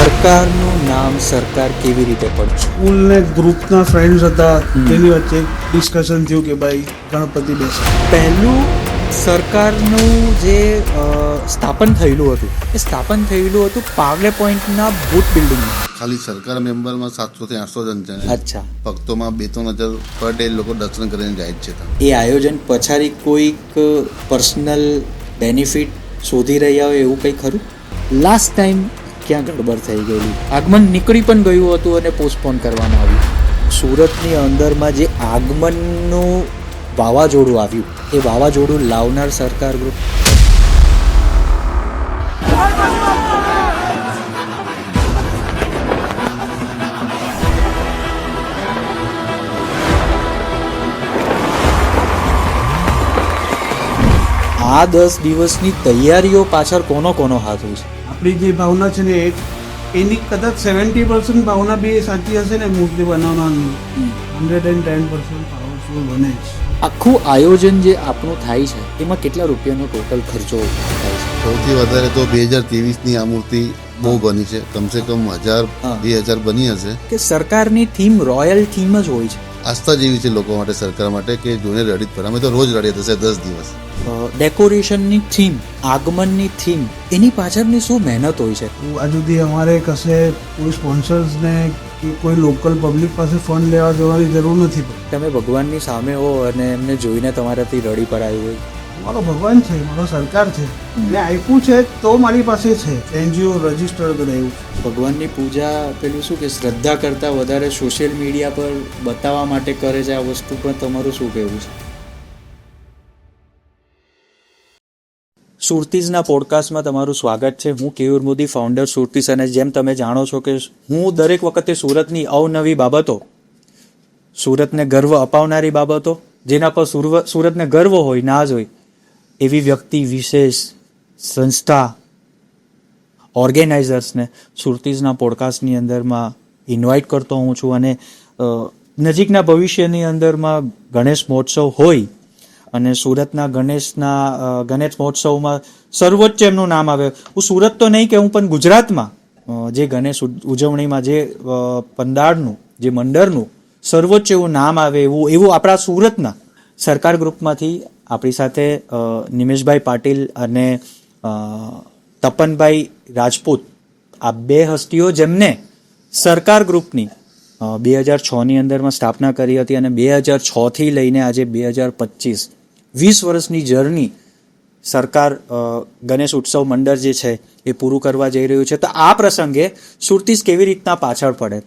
સરકારનું નામ સરકાર કેવી રીતે પડ્યું? સ્કૂલને ગ્રુપના ફ્રેન્ડ્સ હતા તેની વચ્ચે ડિસ્કશન થયું કે ભાઈ ગણપતિ બેસે. પહેલું સરકારનું જે સ્થાપન થયેલું હતું એ સ્થાપન થયેલું હતું પાવલે પોઈન્ટના બૂથ બિલ્ડિંગમાં. ખાલી સરકાર મેમ્બરમાં 700 થી 800 જણ છે. અચ્છા. ભક્તોમાં 2-3 હજાર પર ડે લોકો દર્શન કરીને જાય જ છે. એ આયોજન પછાડી કોઈક પર્સનલ બેનિફિટ શોધી રહ્યા હોય એવું કંઈ ખરું? લાસ્ટ ટાઈમ ક્યાં ગડબડ થઈ ગયેલી? આગમન નીકળી પણ ગયું હતું અને પોસ્ટપોન કરવામાં આવ્યું. સુરતની અંદરમાં જે આગમનનું વાવાઝોડું આવ્યું એ વાવાઝોડું લાવનાર સરકાર ગ્રુપ. આ 10 દિવસની તૈયારીઓ પાછળ કોનો હાથ હોય છે? આપણી જે ભાવના છે ને એની કદાચ 70% ભાવના બી સાચી હશે ને મૂર્તિ બનાવવાની 110% પાવરફુલ બને છે. આખું આયોજન જે આપણું થાય છે એમાં કેટલા રૂપિયાનો ટોટલ ખર્ચો થાય છે? સૌથી વધારે તો 2023ની આ મૂર્તિ બહુ બની છે. કમસે કમ 1000-2000 બની હશે. કે સરકારની થીમ રોયલ થીમ જ હોય છે. આસ્થા જેવી છે લોકો માટે, સરકાર માટે, કે જોઈને રડી જ પડે. અમે તો રોજ રડીએ થશે 10 દિવસ. ડેકોરેશનની થીમ, આગમનની થીમ, એની પાછળની શું મહેનત હોય છે? આ સુધી અમારે કશે કોઈ સ્પોન્સર્સને કે કોઈ લોકલ પબ્લિક પાસે ફંડ લેવા જવાની જરૂર નથી પડી. તમે ભગવાનની સામે હો અને એમને જોઈને તમારાથી રડી પડાયું હોય. મારો ભગવાન છે, મારો સરકાર છે, મેં આપ્યું છે તો મારી પાસે છે. એનજીઓ રજીસ્ટર કરાયું. ભગવાનની પૂજા પેલું શું કે શ્રદ્ધા કરતાં વધારે સોશિયલ મીડિયા પર બતાવવા માટે કરે છે આ વસ્તુ, પણ તમારું શું કહેવું છે? સુરતીઝના પોડકાસ્ટમાં તમારું સ્વાગત છે. હું કેયુર મોદી, ફાઉન્ડર સુરતીઝ. અને જેમ તમે જાણો છો કે હું દરેક વખતે સુરતની અવનવી બાબતો, સુરતને ગર્વ અપાવનારી બાબતો, જેના પર સુરતને ગર્વ હોય, નાજ હોય, એવી વ્યક્તિ વિશેષ, સંસ્થા, ઓર્ગેનાઇઝર્સને સુરતીઝના પોડકાસ્ટની અંદરમાં ઇન્વાઇટ કરતો હું છું. અને નજીકના ભવિષ્યની અંદરમાં ગણેશ મહોત્સવ હોય અને સુરતના ગણેશ મહોત્સવમાં સર્વોચ્ચ એમનું નામ આવે. હું સુરત તો નહીં કહું, પણ ગુજરાતમાં જે ગણેશ ઉજવણીમાં જે પંડાળનું, જે મંડળનું સર્વોચ્ચ એવું નામ આવે એવું આપણા સુરતના સરકાર ગ્રુપમાંથી આપણી સાથે નિમેશભાઈ પાટીલ અને તપનભાઈ રાજપૂત, આ બે હસ્તીઓ જેમને સરકાર ગ્રુપની 2006ની અંદરમાં સ્થાપના કરી હતી અને 2006થી લઈને આજે 2025 20 વર્ષની જર્ની સરકાર ગણેશ ઉત્સવ મંડળ જે છે એ પૂરું કરવા જઈ રહ્યું છે. તો આ પ્રસંગે સુરતીઝ કેવી રીતના પાછળ પડે,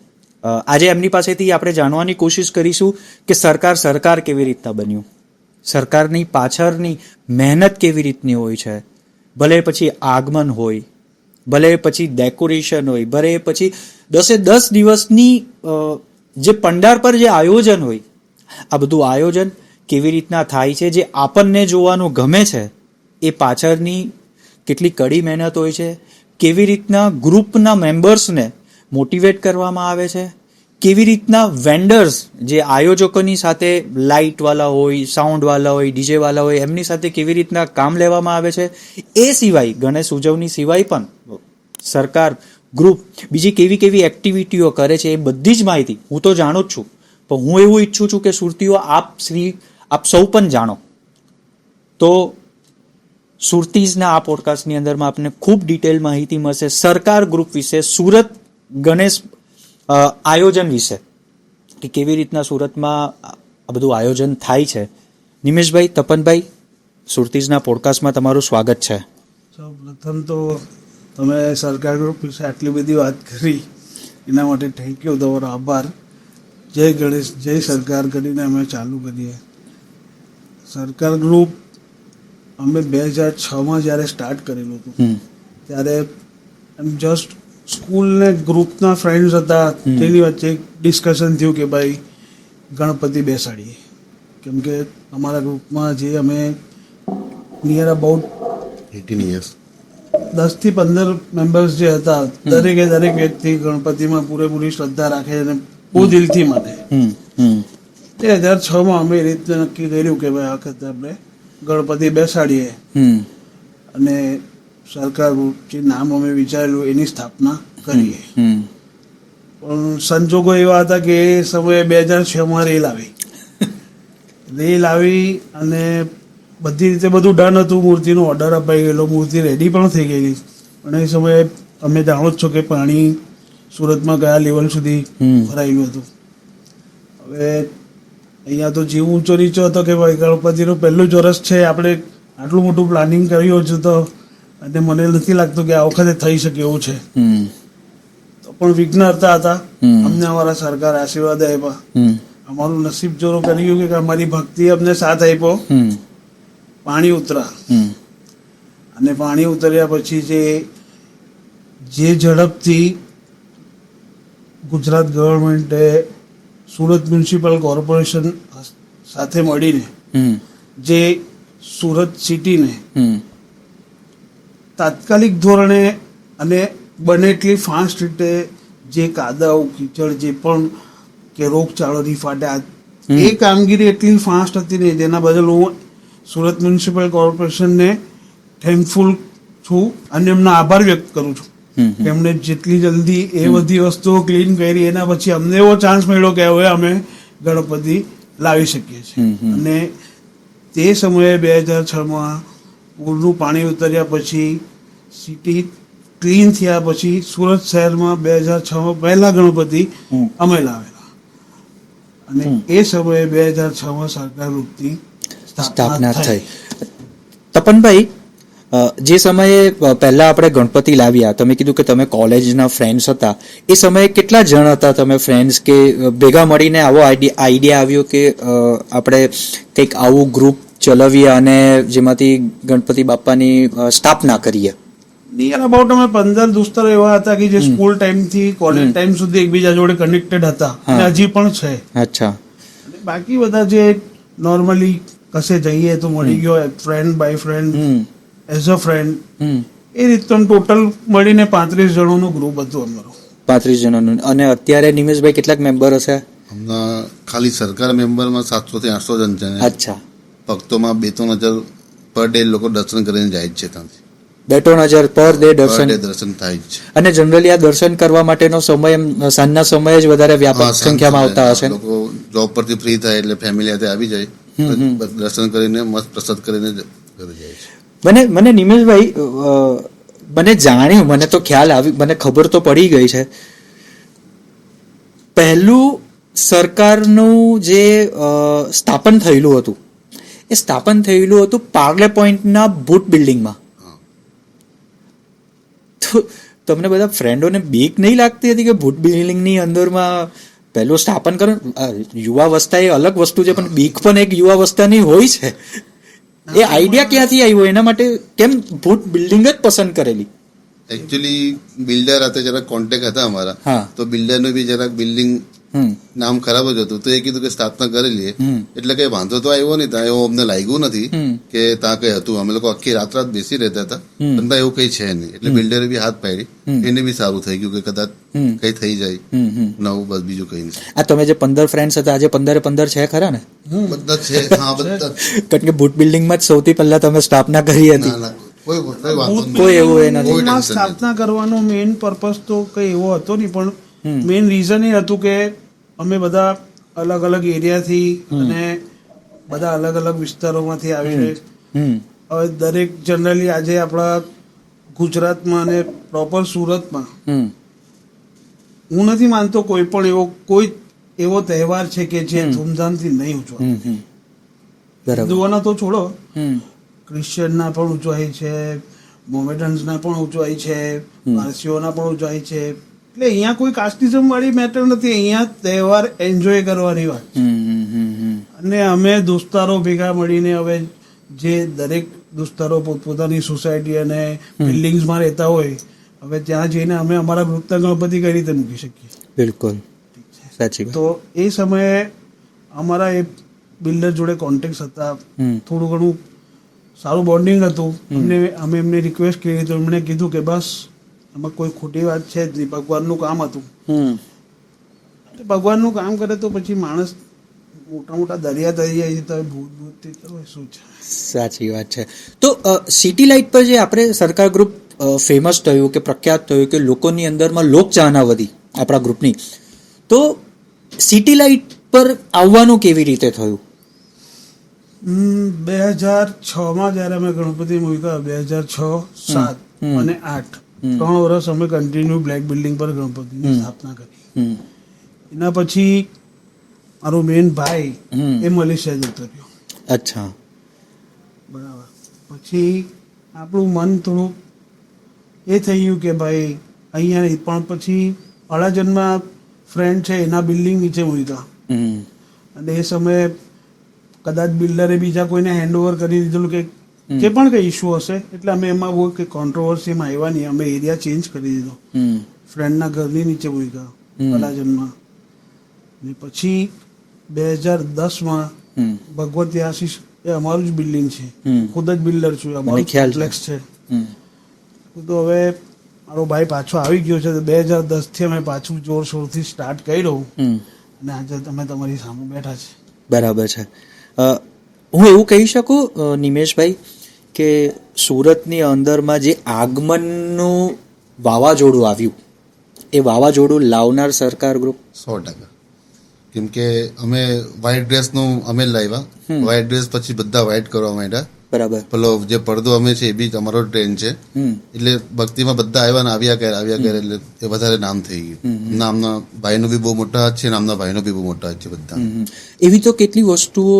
આજે એમની પાસેથી આપણે જાણવાની કોશિશ કરીશું કે સરકાર કેવી રીતના બન્યું, સરકારની પાછળની મહેનત કેવી રીતની હોય છે. ભલે પછી આગમન હોય, ભલે પછી ડેકોરેશન હોય, ભલે પછી 10 દિવસની જે પંડાર પર જે આયોજન હોય, આ બધું આયોજન કેવી રીતના થાય છે, જે આપણને જોવાનું ગમે છે, એ પાછળની કેટલી કડી મહેનત હોય છે. કેવી રીતના ગ્રુપના મેમ્બર્સને મોટિવેટ કરવામાં આવે છે, કેવી રીતના વેન્ડર્સ જે આયોજકોની સાથે લાઇટવાળા હોય, સાઉન્ડવાળા હોય, ડીજેવાળા હોય, એમની સાથે કેવી રીતના કામ લેવામાં આવે છે. એ સિવાય ગણેશ ઉજવણી સિવાય પણ સરકાર ગ્રુપ બીજી કેવી એક્ટિવિટીઓ કરે છે, એ બધી જ માહિતી હું તો જાણું જ છું, પણ હું એવું ઈચ્છું છું કે સુરતીઓ આપ સૌ પણ જાણો. તો સુરતીઝના આ પોડકાસ્ટની અંદરમાં આપને ખૂબ ડિટેલ માહિતી મળશે સરકાર ગ્રુપ વિશે, સુરત ગણેશ આયોજન વિશે, કે કેવી રીતના સુરતમાં આ બધું આયોજન થાય છે. નિમેશભાઈ, તપનભાઈ, સુરતીઝના પોડકાસ્ટમાં તમારું સ્વાગત છે. પ્રથમ તો તમે સરકાર ગ્રુપ વિશે આટલી બધી વાત કરી એના માટે થેન્ક યુ, તમારો આભાર. જય ગણેશ, જય સરકાર કરીને અમે ચાલુ કરીએ. સરકાર ગ્રુપ અમે 2006માં જ્યારે સ્ટાર્ટ કરેલું હતું ત્યારે જસ્ટ સ્કૂલને ગ્રુપના ફ્રેન્ડ્સ હતા તેની વચ્ચે ડિસ્કશન થયું કે ભાઈ ગણપતિ બેસાડીએ. કેમ કે અમારા ગ્રુપમાં જે અમે નિયર અબાઉટ 18 years 10 થી 15 મેમ્બર્સ જે હતા, દરેક વ્યક્તિ ગણપતિમાં પૂરેપૂરી શ્રદ્ધા રાખે છે અને બહુ દિલથી માને. 2006માં અમે એ રીતે નક્કી કર્યું કે ભાઈ આ વખતે આપણે ગણપતિ બેસાડીએ અને સરકાર ગ્રુપ જે નામ અમે વિચારેલું એની સ્થાપના કરીએ. હમ પણ સંજોગો એવા હતા કે એ સમયે 2006માં રેલ આવી અને બધી રીતે બધું ડન હતું. મૂર્તિનો ઓર્ડર અપાઈ ગયેલો, મૂર્તિ રેડી પણ થઈ ગયેલી. પણ એ સમયે તમે જાણો જ છો કે પાણી સુરતમાં કયા લેવલ સુધી ભરાયેલું હતું. હવે અહીંયા તો જીવ ઊંચો નીચો હતો કે ભાઈ ગણપતિનું પહેલું જ વર્ષ છે, આપણે આટલું મોટું પ્લાનિંગ કર્યું છે તો, અને મને નથી લાગતું કે આ વખતે થઈ શકે એવું છે. તો પણ વિઘ્નહર્તા હતા. અમને અમારા સરકાર આશીર્વાદ આપ્યા. અમારું નસીબ જોરું કર્યું કે અમારી ભક્તિ અમને સાથ આપ્યો. પાણી ઉતરા અને પાણી ઉતર્યા પછી જે ઝડપથી ગુજરાત ગવર્મેન્ટે સુરત મ્યુનિસિપલ કોર્પોરેશન સાથે મળીને જે સુરત સિટીને તાત્કાલિક ધોરણે અને બને એટલી ફાસ્ટ રીતે જે કાદવ કીચડ જે પણ કે રોગચાળોની ફાટ્યા, એ કામગીરી એટલી ફાસ્ટ હતી ને જેના બદલ હું સુરત મ્યુનિસિપલ કોર્પોરેશનને થેન્કફુલ છું અને એમનો આભાર વ્યક્ત કરું છું. એમણે જેટલી જલ્દી એ બધી વસ્તુઓ ક્લીન કરી, એના પછી અમને એવો ચાન્સ મળ્યો કે હવે અમે ગણપતિ લાવી શકીએ છીએ. અને તે સમયે 2006માં પૂરનું પાણી ઉતર્યા પછી, સિટી ક્લીન થયા પછી સુરત શહેરમાં 2006માં પહેલા ગણપતિ અમે લાવેલા. અને એ સમયે 2006માં સરકાર ગ્રુપની સ્થાપના થઈ. તપનભાઈ, જે સમયે પહેલા આપણે ગણપતિ લાવ્યા, તમે કીધું કે તમે કોલેજના ફ્રેન્ડ્સ હતા, એ સમયે કેટલા જણ હતા તમે ફ્રેન્ડ્સ કે ભેગા મળીને આવો આઈડિયા આવ્યો કે આપણે કંઈક આવું ગ્રુપ ચલાવીએ અને જેમાંથી ગણપતિ બાપાની સ્થાપના કરીએ? નિયર અબાઉટ અમે 15 દોસ્તારો એવા હતા કે જે સ્કૂલ ટાઈમથી કોલેજ ટાઈમ સુધી એકબીજા જોડે કનેક્ટેડ હતા અને હજી પણ છે. અચ્છા. બાકી બધા જે નોર્મલી કશે જઈએ તો મળી ગયો, friend by friend, as a friend, એ રીતે ટોટલ મળીને 35 જણોનું ગ્રુપ હતું અમારું. 35 જણોનું. અને અત્યારે નિમેશભાઈ કેટલાક મેમ્બર હશે? હમણાં ખાલી સરકાર મેમ્બરમાં 700 થી 800 જણ છે. અચ્છા. ભક્તોમાં 2-3 હજાર પર ડે લોકો દર્શન કરીને જાય છે. ત્યાંથી 2-3 હજાર પર ડે દર્શન થાય છે. અને જનરલી આ દર્શન કરવા માટેનો સમય સાંજના સમયે જ વધારે વ્યાપક સંખ્યામાં આવતા હશે. લોકો જોબ પરથી ફ્રી થાય એટલે ફેમિલી સાથે આવી જાય, દર્શન કરીને મસ્ત પ્રસાદ કરીને ઘરે જાય છે. મને નિમેશભાઈ, મને જાણ્યું, મને તો ખ્યાલ આવી, મને ખબર તો પડી ગઈ છે. પહેલું સરકારનું જે સ્થાપન થયેલું હતું, એ સ્થાપન થયેલું હતું પાર્લે પોઈન્ટના બુટ બિલ્ડિંગમાં. તો તમને બધા ફ્રેન્ડોને બીક નહીં લાગતી હતી કે બુટ બિલ્ડિંગની અંદરમાં પહેલું સ્થાપન કરો? યુવાવસ્થા એ અલગ વસ્તુ છે, પણ બીક પણ એક યુવાવસ્થાની હોય છે. એ આઈડિયા ક્યાંથી આવ્યો? એના માટે કેમ ભૂત બિલ્ડિંગ જ પસંદ કરેલી? એકચ્યુઅલી બિલ્ડર સાથે જરાક કોન્ટેક્ટ હતા અમારા, તો બિલ્ડરનું બી જરાક બિલ્ડિંગ નામ ખરાબ જ હતું, તો એ કીધું કે સ્થાપના કરી લઈએ. એટલે કઈ વાંધો તો આવ્યો નહીં, ત્યાં એવું અમને લાગ્યું નથી કે ત્યાં કઈ હતું. અમે લોકો આખી રાત બેસી રહેતા હતા, પણ ત્યાં એવું કઈ છે નહીં. એટલે બિલ્ડરે બી હાથ પાડી, એને બી સારું થઈ ગયું કે કદાચ કઈ થઈ જાય નવું, બસ બીજું કઈ નહીં. આ તમે જે 15 ફ્રેન્ડ્સ હતા, આજે 15 છે ખરા ને? બધા છે. હા, બધા. કારણ કે બુટ બિલ્ડિંગમાં જ સૌથી પહેલા તમે સ્થાપના કરી હતી. કોઈ એવું એ નથી. સ્થાપના કરવાનો મેઇન પર્પઝ તો કઈ એવો હતો નહીં, પણ મેઇન રીઝન એ હતું કે અમે બધા અલગ અલગ એરિયાથી અને બધા અલગ અલગ વિસ્તારોમાંથી આવીને, હવે દરેક જનરલી આજે આપણા ગુજરાતમાં અને પ્રોપર સુરતમાં હું નથી માનતો કોઈ એવો તહેવાર છે કે જે ધૂમધામથી નહીં ઉજવાય. હિન્દુઓના તો છોડો, ક્રિશ્ચિયનના પણ ઉજવાય છે, મોમેડન્સના પણ ઉજવાય છે, પારસીઓના પણ ઉજવાય છે. એટલે અહીંયા કોઈ કાસ્ટિઝમ વાળી મેટર નથી. અહીંયા તહેવાર એન્જોય કરવાની વાત છે. અને અમે દોસ્તારો ભેગા મળીને, હવે જે દરેક દોસ્તારો પોતપોતાની સોસાયટી અને બિલ્ડિંગ્સમાં રહેતા હોય, હવે ત્યાં જઈને અમે અમારા ગ્રુપના ગણપતિ કઈ રીતે મૂકી શકીએ? બિલકુલ સાચી વાત. તો એ સમયે અમારા એ બિલ્ડર જોડે કોન્ટેક્ટ હતા, થોડું ઘણું સારું બોન્ડિંગ હતું. અમે એમને રિક્વેસ્ટ કરી તો એમણે કીધું કે બસ એમાં કોઈ ખોટી વાત છે જ નહીં, ભગવાનનું કામ હતું. ભગવાનનું કામ કરે તો પછી માણસ મોટા મોટા દરિયા તરી જાય તો ભૂત શું છે? સાચી વાત છે. તો સિટી લાઇટ પર જે આપણે સરકાર ગ્રુપ ફેમસ થયું કે પ્રખ્યાત થયું કે લોકોની અંદરમાં લોકચાહના વધી આપણા ગ્રુપની, તો સિટી લાઇટ પર આવવાનું કેવી રીતે થયું? 2006 જ્યારે અમે ગણપતિ મૂક્યા, 2006, 2007 અને 2008 3 વર્ષ અમે કન્ટિન્યુ બ્લેક બિલ્ડિંગ પર ગણપતિની સ્થાપના કરી. એના પછી મારો મેન ભાઈ એ મલેશિયા જતો રહ્યો. અચ્છા, બરાબર. પછી આપણું મન થોડું એ થઈ ગયું કે ભાઈ અહીંયા નહીં, પણ પછી અડાજણમાં ફ્રેન્ડ છે એના બિલ્ડિંગ નીચે મૂક્યા, અને એ સમયે કદાચ બિલ્ડરે બીજા કોઈને હેન્ડઓવર કરી દીધેલું કે જે પણ કંઈ ઇસ્યુ હશે, એટલે અમે એમાં બહુ કંઈ કોન્ટ્રોવર્સીમાં આવ્યા નહીં. અમે એરિયા ચેન્જ કરી દીધો, ફ્રેન્ડના ઘરની નીચે મૂક્યા અડાજણમાં. ને પછી 2010માં ભગવતી આશીષ, એ અમારું જ બિલ્ડિંગ છે, ખુદ જ બિલ્ડર છું, અમારું કોમ્પ્લેક્સ છે. તો હવે મારો ભાઈ પાછો આવી ગયો છે, તો 2010થી અમે પાછું જોરશોરથી સ્ટાર્ટ કર્યું, અને આજે તમે તમારી સામે બેઠા છે. બરાબર છે. હું એવું કહી શકું નિમેશભાઈ કે સુરતની અંદરમાં જે આગમનનું વાવાઝોડું આવ્યું, એ વાવાઝોડું લાવનાર સરકાર ગ્રુપ 100%. કેમ કે અમે વ્હાઇટ ડ્રેસનું અમે લાવ્યા, વ્હાઇટ ડ્રેસ પછી બધા વ્હાઇટ કરવા માંડ્યા. બરાબર. પેલો જે પડદો અમે છે એ બી અમારો ટ્રેન્ડ છે, એટલે ભક્તિમાં બધા આવ્યા ને આવ્યા કરે એટલે એ વધારે નામ થઈ ગયું. નામના ભાઈનો બી બહુ મોટા હાથ છે, નામના ભાઈનો બી બહુ મોટા હાથ છે બધા. એવી તો કેટલી વસ્તુઓ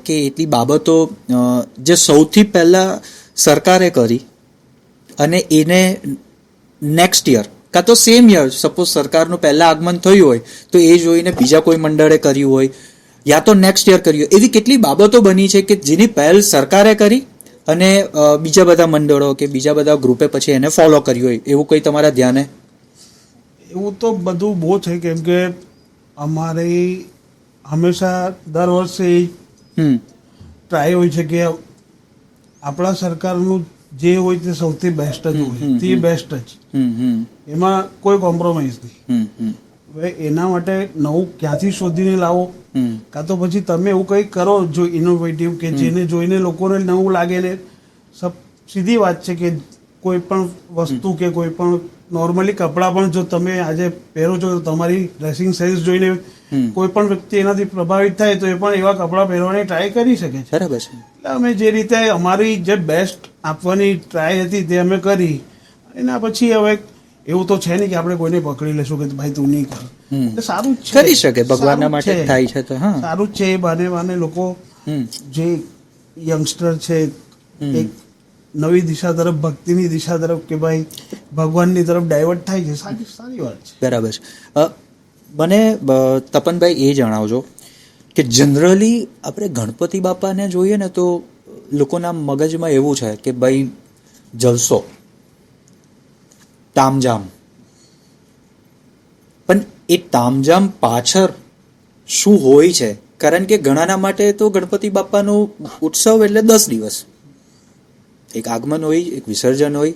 કે એટલી બાબતો જે સૌથી પહેલા સરકારે કરી, અને એને નેક્સ્ટ યર કાં તો સેમ યર, સપોઝ સરકારનું પહેલા આગમન થયું હોય તો એ જોઈને બીજા કોઈ મંડળે કર્યું હોય, યા તો નેક્સ્ટ યર કર્યું. એવી કેટલી બાબતો બની છે કે જેની પહેલ સરકારે કરી અને બીજા બધા મંડળો કે બીજા બધા ગ્રુપે પછી એને ફોલો કર્યું હોય, એવું કંઈ તમારા ધ્યાને? એવું તો બધું બહુ છે, કેમ કે અમારે હંમેશા દર વર્ષે ટ્રાય હોય છે કે આપણા સરકારનું જે હોય તે સૌથી બેસ્ટ જ હોય, તે બેસ્ટ જ, એમાં કોઈ કોમ્પ્રોમાઇઝ નહીં. હવે એના માટે નવું ક્યાંથી શોધીને લાવો, કાં તો પછી તમે એવું કંઈક કરો જો ઇનોવેટિવ, કે જેને જોઈને લોકોને નવું લાગે. ને સીધી વાત છે કે કોઈ પણ વસ્તુ કે કોઈ પણ નોર્મલી કપડાં પણ જો તમે આજે પહેરો છો તો તમારી ડ્રેસિંગ સેન્સ જોઈને કોઈ પણ વ્યક્તિ એનાથી પ્રભાવિત થાય તો એ પણ એવા કપડાં પહેરવાની ટ્રાય કરી શકે છે. બરાબર છે. એટલે અમે જે રીતે અમારી જે બેસ્ટ આપવાની ટ્રાય હતી તે અમે કરી. એના પછી હવે એવું તો છે નહીં કે આપણે કોઈને પકડી લેશું કે ભાઈ તું નહીં કર. સારું જ છે, કરી શકે, ભગવાનના માટે થાય છે તો હા સારું જ છે. એ બાને લોકો જે યંગસ્ટર છે એક નવી દિશા તરફ, ભક્તિની દિશા તરફ, કે ભાઈ ભગવાનની તરફ ડાયવર્ટ થાય છે, સારી વાત છે. બરાબર છે. મને તપનભાઈ એ જણાવજો કે જનરલી આપણે ગણપતિ બાપાને જોઈએ ને તો લોકોના મગજમાં એવું છે કે ભાઈ જલસો, તામઝામ, પણ એ તામઝામ પાછળ શું હોય છે? કારણ કે ઘણાના માટે તો ગણપતિ બાપાનો ઉત્સવ એટલે 10 દિવસ, એક આગમન હોય, એક વિસર્જન હોય,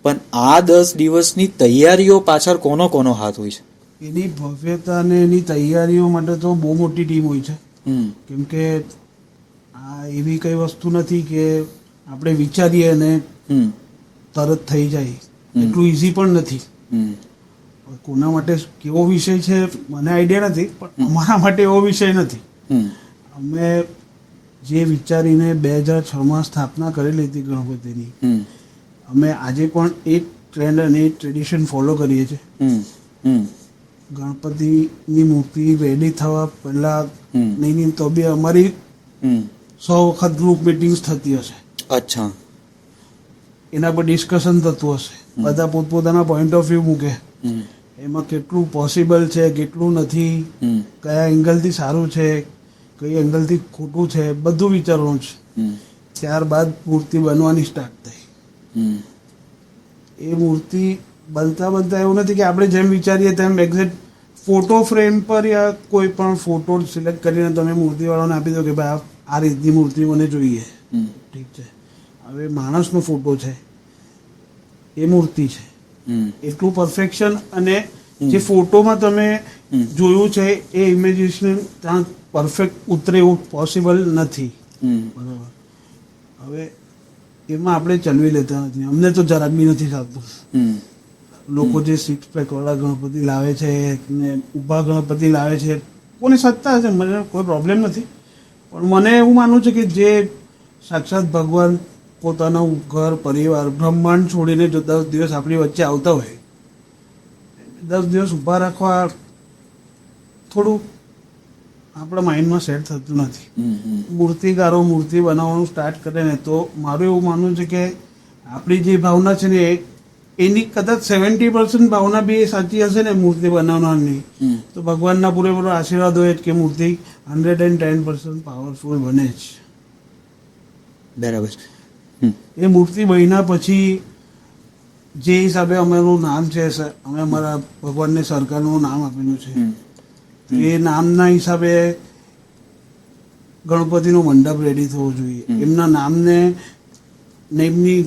પણ આ 10 દિવસની તૈયારીઓ પાછળ કોનો હાથ હોય છે? એની ભવ્યતા અને એની તૈયારીઓ માટે તો બહુ મોટી ટીમ હોય છે. કેમ કે આ એવી કઈ વસ્તુ નથી કે આપણે વિચારીએ અને તરત થઈ જાય, એટલું ઇઝી પણ નથી. કોના માટે કેવો વિષય છે મને આઈડિયા નથી, પણ અમારા માટે એવો વિષય નથી. અમે જે વિચારીને 2006માં સ્થાપના કરેલી હતી ગણપતિની, અમે આજે પણ એ ટ્રેન્ડ અને એ ટ્રેડિશન ફોલો કરીએ છીએ. ગણપતિની મૂર્તિ રેડી થવા પહેલા નહીં તો બી અમારી 100 વખત ગ્રુપ મિટિંગ્સ થતી હશે. અચ્છા. એના પર ડિસ્કશન થતું હશે, બધા પોતપોતાના પોઈન્ટ ઓફ વ્યૂ મૂકે, એમાં કેટલું પોસિબલ છે, કેટલું નથી, કયા એંગલથી સારું છે, કઈ એંગલથી ખોટું છે, બધું વિચારવાનું છે. ત્યારબાદ મૂર્તિ બનવાની સ્ટાર્ટ થઈ. એ મૂર્તિ બનતા એવું નથી કે આપણે જેમ વિચારીએ તેમ એક્ઝેક્ટ ફોટો ફ્રેમ પર યા કોઈ પણ ફોટો સિલેક્ટ કરીને તમે મૂર્તિવાળાને આપી દો કે ભાઈ આ રીતની મૂર્તિ મને જોઈએ. ઠીક છે, હવે માણસનો ફોટો છે, એ મૂર્તિ છે, એટલું પરફેક્શન અને જે ફોટોમાં તમે જોયું છે એ ઇમેજિનેશન ત્યાં પરફેક્ટ ઉતરે એવું પોસિબલ નથી. બરાબર. હવે એમાં આપણે ચલવી લેતા નથી. અમને તો જરાક બી નથી થતું. લોકો જે 6 પેક વાળા ગણપતિ લાવે છે ને ઊભા ગણપતિ લાવે છે, કોને સત્તા છે, મને કોઈ પ્રોબ્લેમ નથી, પણ મને એવું માનવું છે કે જે સાક્ષાત ભગવાન પોતાનું ઘર પરિવાર બ્રહ્માંડ છોડીને જો 10 દિવસ આપણી વચ્ચે આવતા હોય, 10 દિવસ ઊભા રાખવા થોડું આપણા માઇન્ડમાં સેટ થતું નથી. મૂર્તિકારો મૂર્તિ બનાવવાનું સ્ટાર્ટ કરે ને તો મારું એવું માનવું છે કે આપણી જે ભાવના છે ને એની કદાચ 70% ભાવના બી એ સાચી હશે ને મૂર્તિ બનાવનારની, તો ભગવાનના પૂરેપૂરો આશીર્વાદ હોય કે મૂર્તિ 110% પાવરફુલ બને જ. બરાબર. એ મૂર્તિ બન્યા પછી જે હિસાબે અમારું નામ છે, અમે અમારા ભગવાનને સરકારનું નામ આપેલું છે, એ નામના હિસાબે ગણપતિનો મંડપ રેડી થવો જોઈએ. એમના નામને ને એમની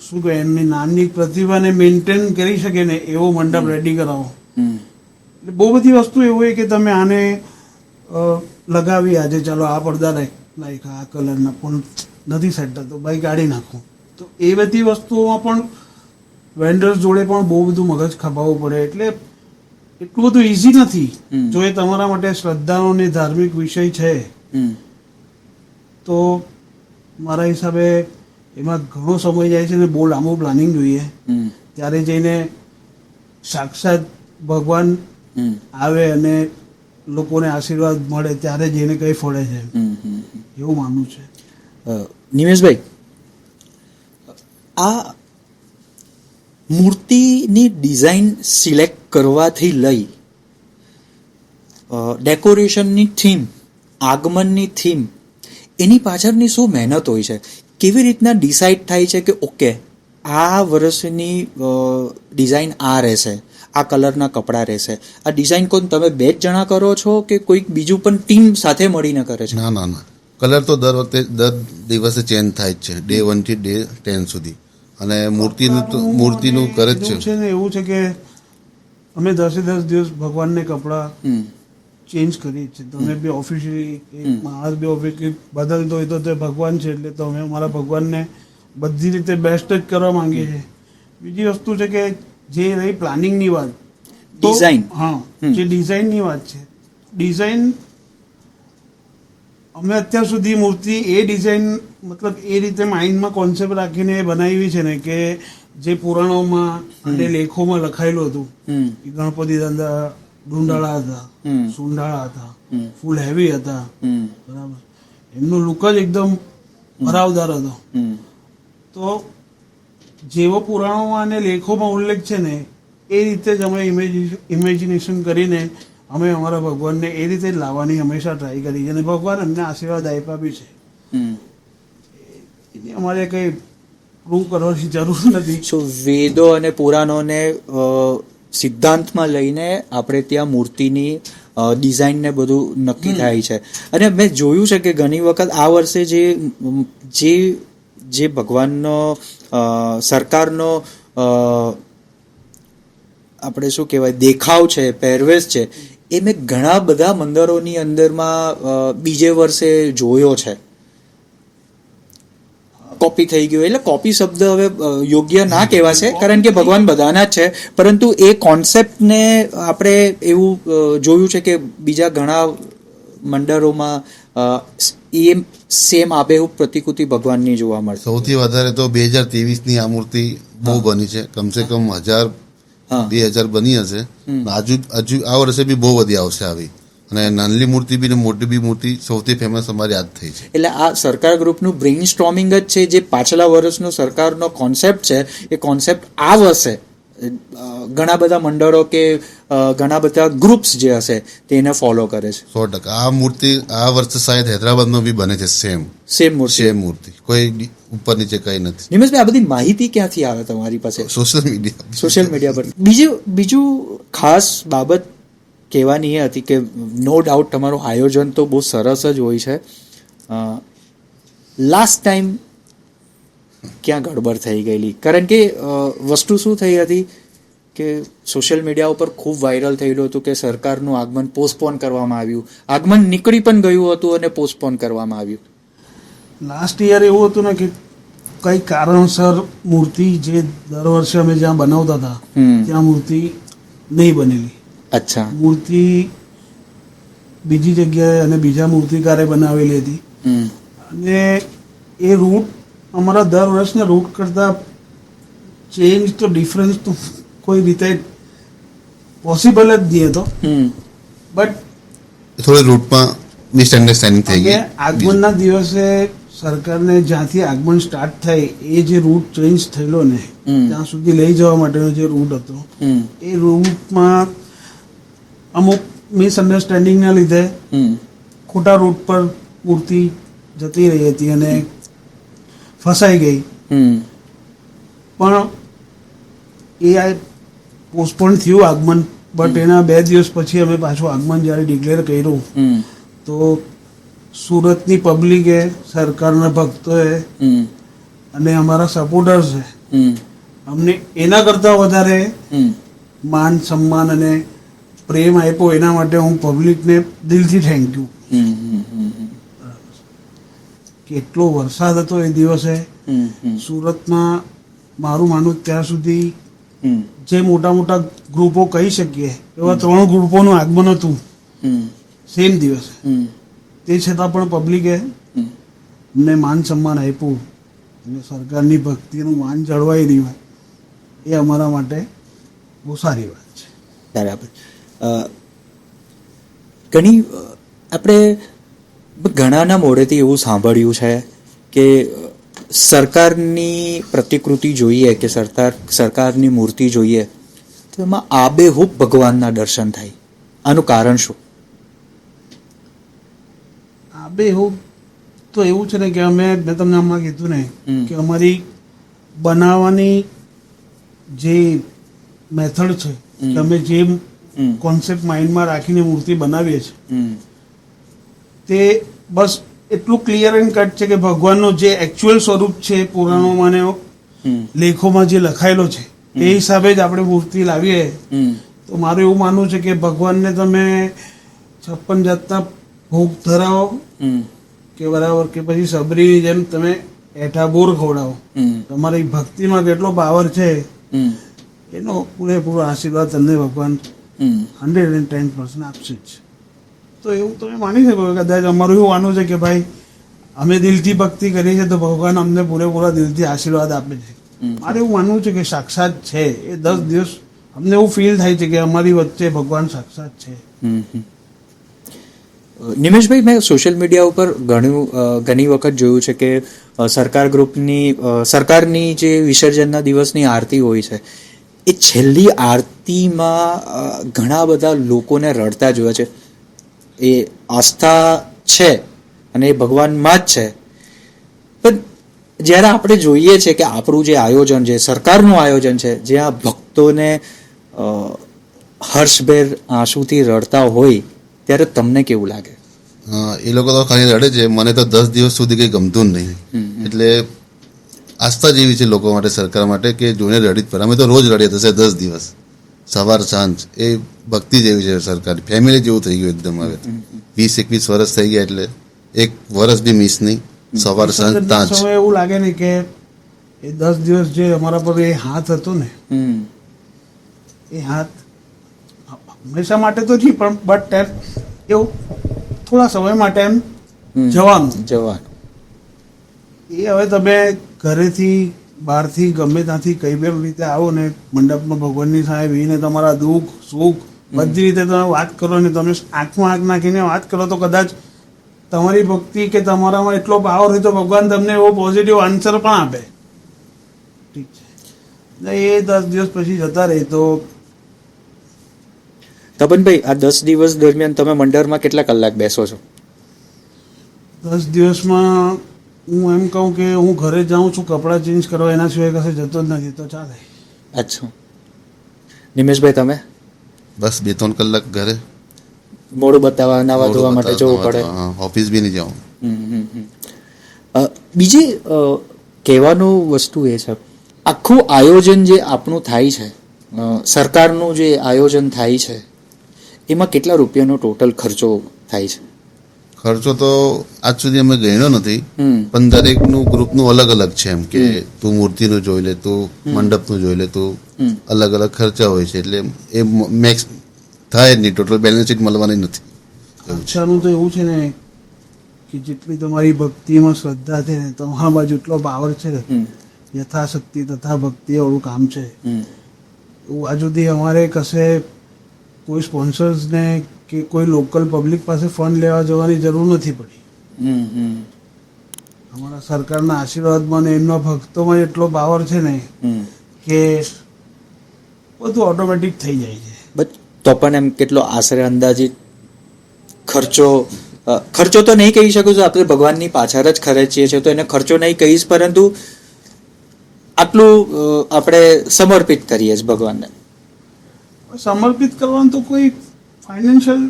શું કહે એમની નામની પ્રતિભાને મેન્ટેન કરી શકે ને એવો મંડપ રેડી કરાવો. એટલે બહુ બધી વસ્તુ એવું હોય કે તમે આને લગાવી આજે ચાલો આ પડદા લાઈક આ કલરના પણ નથી સેટ થતો, ભાઈ કાઢી નાખો. તો એ બધી વસ્તુઓમાં પણ વેન્ડર્સ જોડે પણ બહુ બધું મગજ ખપાવવું પડે. એટલે એટલું બધું ઇઝી નથી. જો એ તમારા માટે શ્રદ્ધાનો ને ધાર્મિક વિષય છે તો મારા હિસાબે એમાં ઘણો સમય જાય છે ને બહુ લાંબુ પ્લાનિંગ જોઈએ. ત્યારે જઈને સાક્ષાત ભગવાન આવે અને લોકોને આશીર્વાદ મળે ત્યારે જઈને કંઈ ફળે છે એવું માનવું છે. નિમેશભાઈ, આ મૂર્તિની ડિઝાઇન સિલેક્ટ કરવાથી લઈ ડેકોરેશનની થીમ, આગમનની થીમ, એની પાછળની શું મહેનત હોય છે? કેવી રીતના ડિસાઇડ થાય છે કે ઓકે આ વર્ષની ડિઝાઇન આ રહેશે, આ કલરના કપડાં રહેશે? આ ડિઝાઇન કોણ તમે 2 જ જણા કરો છો કે કોઈક બીજું પણ ટીમ સાથે મળીને કરે છે? ના, કલર તો દર વખતે દર દિવસે ચેન્જ થાય જ છે, ડે 1 થી ડે 10 સુધી. અને મૂર્તિનું કરે જ છે ને એવું છે કે અમે 10 દિવસ ભગવાનને કપડાં ચેન્જ કરીએ છીએ. તમે બી ઓફિશિયલી માણસ બી ઓફિશિયલી બદલતો હોય તો તે ભગવાન છે, એટલે તો અમે અમારા ભગવાનને બધી રીતે બેસ્ટ જ કરવા માંગીએ છીએ. બીજી વસ્તુ છે કે જે રહી પ્લાનિંગની વાત, ડિઝાઇન, હા, જે ડિઝાઇનની વાત છે, ડિઝાઇન અમે અત્યાર સુધી મૂર્તિ એ ડિઝાઇન મતલબ એ રીતે માઇન્ડમાં કોન્સેપ્ટ રાખીને બનાવી છે ને કે જે પુરાણોમાં અને લેખોમાં લખાયેલું હતું કે ગણપતિ દાદા ડુંડાળા હતા, સુંડાળા હતા, ફૂલ હેવી હતા, બરાબર, એમનો લુક જ એકદમ ભરાવદાર હતો. તો જેવો પુરાણોમાં અને લેખોમાં ઉલ્લેખ છે ને એ રીતે જ અમે ઇમેજિનેશન કરીને અમે અમારા ભગવાનને એ રીતે જ લાવવાની હંમેશા ટ્રાય કરી છે અને ભગવાન અમને આશીર્વાદ આપ્યા બી છે. અમારે કંઈ પ્રૂવ કરવાની જરૂર નથી. વેદો અને પુરાણોને સિદ્ધાંતમાં લઈને આપણે ત્યાં મૂર્તિની ડિઝાઇન ને બધું નક્કી થાય છે. અને મેં જોયું છે કે ઘણી વખત આ વર્ષે જે ભગવાનનો સરકારનો આપણે શું કહેવાય દેખાવ છે, પહેરવેશ છે, એ મેં ઘણા બધા મંદિરોની અંદરમાં બીજે વર્ષે જોયો છે. કોપી થઈ ગયું, એટલે કોપી શબ્દ હવે યોગ્ય ના કહેવાશે કારણ કે ભગવાન બધાના જ છે, પરંતુ એ કોન્સેપ્ટને આપણે એવું જોયું છે કે બીજા ઘણા મંડળોમાં એ સેમ આબેહૂબ પ્રતિકૃતિ ભગવાનની જોવા મળશે. સૌથી વધારે તો 2023ની આ મૂર્તિ બહુ બની છે, કમસે કમ 1000-2000 બની હશે. હજુ આ વર્ષે બી બહુ બધી આવશે આવી, અને નાનલી મૂર્તિ બી ને મોટી બી મૂર્તિ સૌથી ફેમસ અમારી યાદ થઈ છે. એટલે આ સરકાર ગ્રુપનું બ્રેઇન સ્ટોર્મિંગ જ છે. જે પાછલા વર્ષનો સરકારનો કોન્સેપ્ટ છે એ કોન્સેપ્ટ આ વર્ષે ઘણા બધા મંડળો કે ઘણા બધા ગ્રુપ્સ જે હશે તેને ફોલો કરે છે. 100%. આ મૂર્તિ આ વર્ષે શાયદ હૈદરાબાદમાં બી બને છે. સેમ મૂર્તિ, કોઈ ઉપર નીચે કઈ નથી. નિમેશભાઈ, આ બધી માહિતી ક્યાંથી આવે તમારી પાસે? સોશિયલ મીડિયા પર. બીજું ખાસ બાબત કહેવાની એ હતી કે નો ડાઉટ તમારું આયોજન તો બહુ સરસ જ હોય છે. લાસ્ટ ટાઈમ ક્યાં ગડબડ થઈ ગયેલી? કારણ કે વસ્તુ શું થઈ હતી કે સોશિયલ મીડિયા ઉપર ખૂબ વાયરલ થયેલું હતું કે સરકારનું આગમન પોસ્ટપોન કરવામાં આવ્યું. આગમન નીકળી પણ ગયું હતું અને પોસ્ટપોન કરવામાં આવ્યું. લાસ્ટ યર એવું હતું ને કે કઈ કારણસર મૂર્તિ જે દર વર્ષે અમે જ્યાં બનાવતા હતા ત્યાં મૂર્તિ નહીં બનેલી. અચ્છા. મૂર્તિ બીજી જગ્યાએ અને બીજા મૂર્તિકારે બનાવેલી હતી અને એ રૂટ અમારા દર વર્ષના રૂટ કરતા ચેન્જ તો ડિફરન્સ તો કોઈ રીતે પોસિબલ જ નહીં હતો. બટ થોડી રૂટમાં મિસઅન્ડરસ્ટેન્ડિંગ થઈ ગઈ. આગમનના દિવસે સરકારને જ્યાંથી આગમન સ્ટાર્ટ થાય એ જે રૂટ ચેન્જ થયેલો ને ત્યાં સુધી લઈ જવા માટેનો જે રૂટ હતો એ રૂટમાં અમુક મિસઅન્ડરસ્ટેન્ડિંગના લીધે ખોટા રૂટ પર મૂર્તિ જતી રહી હતી અને ફસાઈ ગઈ. પણ એ પોસ્ટપોન થયું આગમન. બટ એના 2 દિવસ પછી અમે પાછું આગમન જ્યારે ડિક્લેર કર્યું તો સુરતની પબ્લિકે, સરકારના ભક્તોએ અને અમારા સપોર્ટર્સે અમને એના કરતાં વધારે માન સન્માન અને પ્રેમ આપ્યો. એના માટે હું પબ્લિકને દિલથી થેન્ક યુ. કેટલો વરસાદ હતો એ દિવસે સુરતમાં. મારું માનવું ત્યાં સુધી જે મોટા મોટા ગ્રુપો કહી શકીએ એવા 3 ગ્રુપોનું આગમન હતું સેમ દિવસે. તે છતાં પણ પબ્લિકે અમને માન સન્માન આપ્યું અને સરકારની ભક્તિનું માન જળવાઈ રહ્યું હોય એ અમારા માટે બહુ સારી વાત છે. બરાબર. ઘણી આપણે ઘણાના મોઢેથી એવું સાંભળ્યું છે કે સરકારની પ્રતિકૃતિ જોઈએ કે સરકારની મૂર્તિ જોઈએ તો એમાં આબેહૂબ ભગવાનના દર્શન થાય. આનું કારણ શું? આબેહૂબ તો એવું છે ને કે મેં તમને હમણાં કીધું ને કે અમારી બનાવવાની જે મેથડ છે કે અમે જે કોન્સેપ્ટ માઇન્ડમાં રાખીને મૂર્તિ બનાવીએ છીએ તે બસ એટલું ક્લિયર એન્ડ કટ છે કે ભગવાનનું જે એકચ્યુઅલ સ્વરૂપ છે પુરાણોમાં ને લેખોમાં જે લખાયેલો છે તે હિસાબે જ આપણે મૂર્તિ લાવીએ. તો મારું એવું માનવું છે કે ભગવાનને તમે 56 જાતના ભોગ ધરાવો કે બરાબર કે પછી સબરીની જેમ તમે એઠા બોર ખવડાવો. તમારી ભક્તિમાં કેટલો પાવર છે એનો પૂરેપૂરો આશીર્વાદ તમને ભગવાન 110% આપશે જ. તો એવું તમે માની શકો. કદાચ અમારું એવું માનવું છે કે ભાઈ અમે દિલથી ભક્તિ કરીએ છીએ તો ભગવાન અમને પૂરેપૂરા દિલથી આશીર્વાદ આપે છે. મારે એવું માનવું છે કે સાક્ષાત છે. એ 10 દિવસ અમને એવું ફીલ થાય છે કે અમારી વચ્ચે ભગવાન સાક્ષાત છે. નિમેશભાઈ, મેં સોશિયલ મીડિયા ઉપર ઘણી વખત જોયું છે કે સરકારની જે વિસર્જનના દિવસની આરતી હોય છે એ છેલ્લી આરતીમાં ઘણા બધા લોકોને રડતા જોયા છે. એ આસ્થા છે અને એ ભગવાનમાં જ છે. પણ જ્યારે આપણે જોઈએ છે કે આપણું જે આયોજન છે, સરકારનું આયોજન છે, જ્યાં ભક્તોને હર્ષભેર આંસુથી રડતા હોય ત્યારે તમને કેવું લાગે? એ લોકો તો ખાલી રડે છે. મને તો 10 દિવસ સુધી કંઈ ગમતું જ નહીં. એટલે આસ્થા જેવી છે લોકો માટે, સરકાર માટે કે જોઈને રડી જ પડે. અમે તો રોજ રડીએ થશે 10 દિવસ, સવાર સાંજ. એ ભક્તિ જેવી છે સરકાર. ફેમિલી જેવું થઈ ગયું એકદમ. હવે 20-21 વર્ષ થઈ ગયા એટલે એક વર્ષ બી મિસ નહીં. સવાર સાંજ તાંજ. એવું લાગે ને કે એ 10 દિવસ જે અમારા પર એ હાથ હતો ને એ હાથ હંમેશા માટે તો નહીં પણ બટ એવું થોડા સમય માટે એમ જવાનું એ હવે તમે ઘરેથી બહારથી ગમે ત્યાંથી કઈ બી રીતે આવો ને મંડપમાં ભગવાનની સામે બેસીને તમારા દુઃખ સુખ બધી રીતે તમે વાત કરો ને તમે આંખમાં આંખ નાખીને વાત કરો તો કદાચ તમારી ભક્તિ કે તમારામાં એટલો પાવર હોય તો ભગવાન તમને એવો પોઝિટિવ આન્સર પણ આપે. ઠીક છે. એ 10 દિવસ પછી જતા રહે તો તપનભાઈ, આ 10 દિવસ દરમિયાન તમે મંડળમાં કેટલા કલાક બેસો છો? 10 દિવસમાં હું એમ કહું કે હું ઘરે જાઉં છું કપડાં ચેન્જ કરવા, એના સિવાય કશે જતો જ નથી તો ચાલે. અચ્છા. નિમેશભાઈ, તમે? બસ 2-3 કલાક ઘરે. મોડું બતાવવા, નાવા ધોવા માટે જવું પડે. ઓફિસ બી નહીં જાઉં. બીજી કહેવાનું વસ્તુ એ છે, આખું આયોજન જે આપણું થાય છે, સરકારનું જે આયોજન થાય છે, એમાં કેટલા રૂપિયાનો ટોટલ ખર્ચો થાય છે? ખર્ચો તો આજ સુધી અમે ગણ્યો નથી, પણ દરેકનું ગ્રુપનું અલગ અલગ છે. એમ કે તું મૂર્તિનું જોઈ લે, તું મંડપનું જોઈ લે, તું અલગ અલગ ખર્ચા હોય છે. એટલે એ મેક્સ થાય જ નહીં, ટોટલ બેલેન્સ શીટ મળવાની નથી. ખર્ચાનું તો એવું છે ને કે જેટલી તમારી ભક્તિમાં શ્રદ્ધા છે ને, તમારા બાજુ એટલો પાવર છે ને, યથાશક્તિ તથા ભક્તિ વાળું કામ છે. એવું આ સુધી અમારે કશે કોઈ સ્પોન્સર્સને કે કોઈ લોકલ પબ્લિક પાસે ફંડ લેવા જવાની જરૂર નથી પડી. અમારા સરકારના આશીર્વાદમાં ને એમના ભક્તોમાં એટલો પાવર છે ને કે બધું ઓટોમેટિક થઈ જાય છે. તો પણ એમ કેટલો આશરે અંદાજિત ખર્ચો તો નહીં કહી શકું છું, આપણે ભગવાનની પાછળ જ ખર્ચીએ છીએ તો એને ખર્ચો નહીં કહીશ, પરંતુ આટલું આપણે સમર્પિત કરીએ છીએ ભગવાનને. સમર્પિત કરવાનું તો કોઈ ફાઇનાન્શિયલ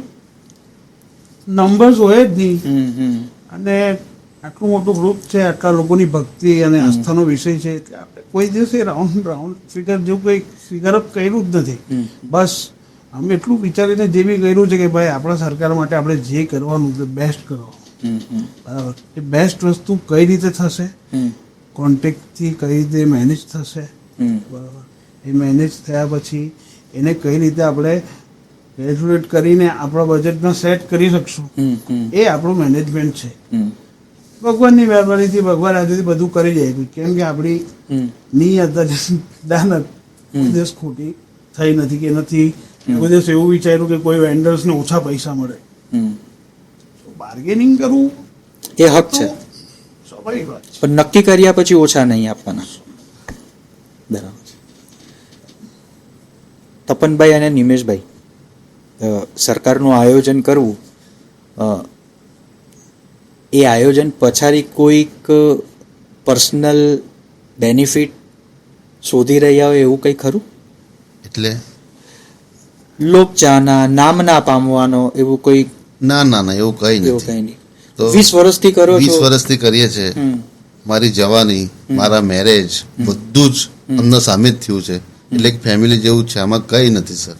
નંબર્સ હોય જ નહીં, અને આટલું મોટું ગ્રુપ છે, આટલા લોકોની ભક્તિ અને આસ્થાનો વિષય છે, એટલે આપણે કોઈ દિવસે રાઉન્ડ ફિગર જેવું કોઈ ફિગર અપ કર્યું જ નથી. બસ અમે એટલું વિચારીને જે બી કર્યું છે કે ભાઈ આપણા સરકાર માટે આપણે જે કરવાનું તે બેસ્ટ કરો. બરાબર, એ બેસ્ટ વસ્તુ કઈ રીતે થશે, કોન્ટેક્ટથી કઈ રીતે મેનેજ થશે, બરાબર, એ મેનેજ થયા પછી એને કઈ રીતે આપણે કેલ્ક્યુલેટ કરીને આપણા બજેટમાં સેટ કરી શકશું, એ આપણું મેનેજમેન્ટ છે. ભગવાનની મહેરબાનીથી ભગવાન આજુથી બધું કરી જાય, કેમ કે આપણી નિયત દાનત કોઈ દિવસ ખોટી થઈ નથી કે નથી કોઈ દિવસ એવું વિચાર્યું કે કોઈ વેન્ડર્સને ઓછા પૈસા મળે. બાર્ગેનિંગ કરવું એ હક છે, સ્વાભાવિક વાત છે, પણ નક્કી કર્યા પછી ઓછા નહીં આપવાના. બરાબર. તપનભાઈ અને નિમેશભાઈ, સરકારનું આયોજન કરવું, એ આયોજન પછાડી કોઈક પર્સનલ બેનિફિટ શોધી રહ્યા હોય એવું કંઈ ખરું? એટલે લોકચાહના, નામ ના પામવાનો, એવું કોઈ? ના ના ના, એવું કઈ એવું નથી. કંઈ નહીં. 20 વર્ષથી કરો છો? 20 વર્ષથી કરીએ છે. મારી જવાની, મારા મેરેજ, બધું જ અમને સામે જ થયું છે. એટલે એક ફેમિલી જેવું છે, આમાં કઈ નથી સર.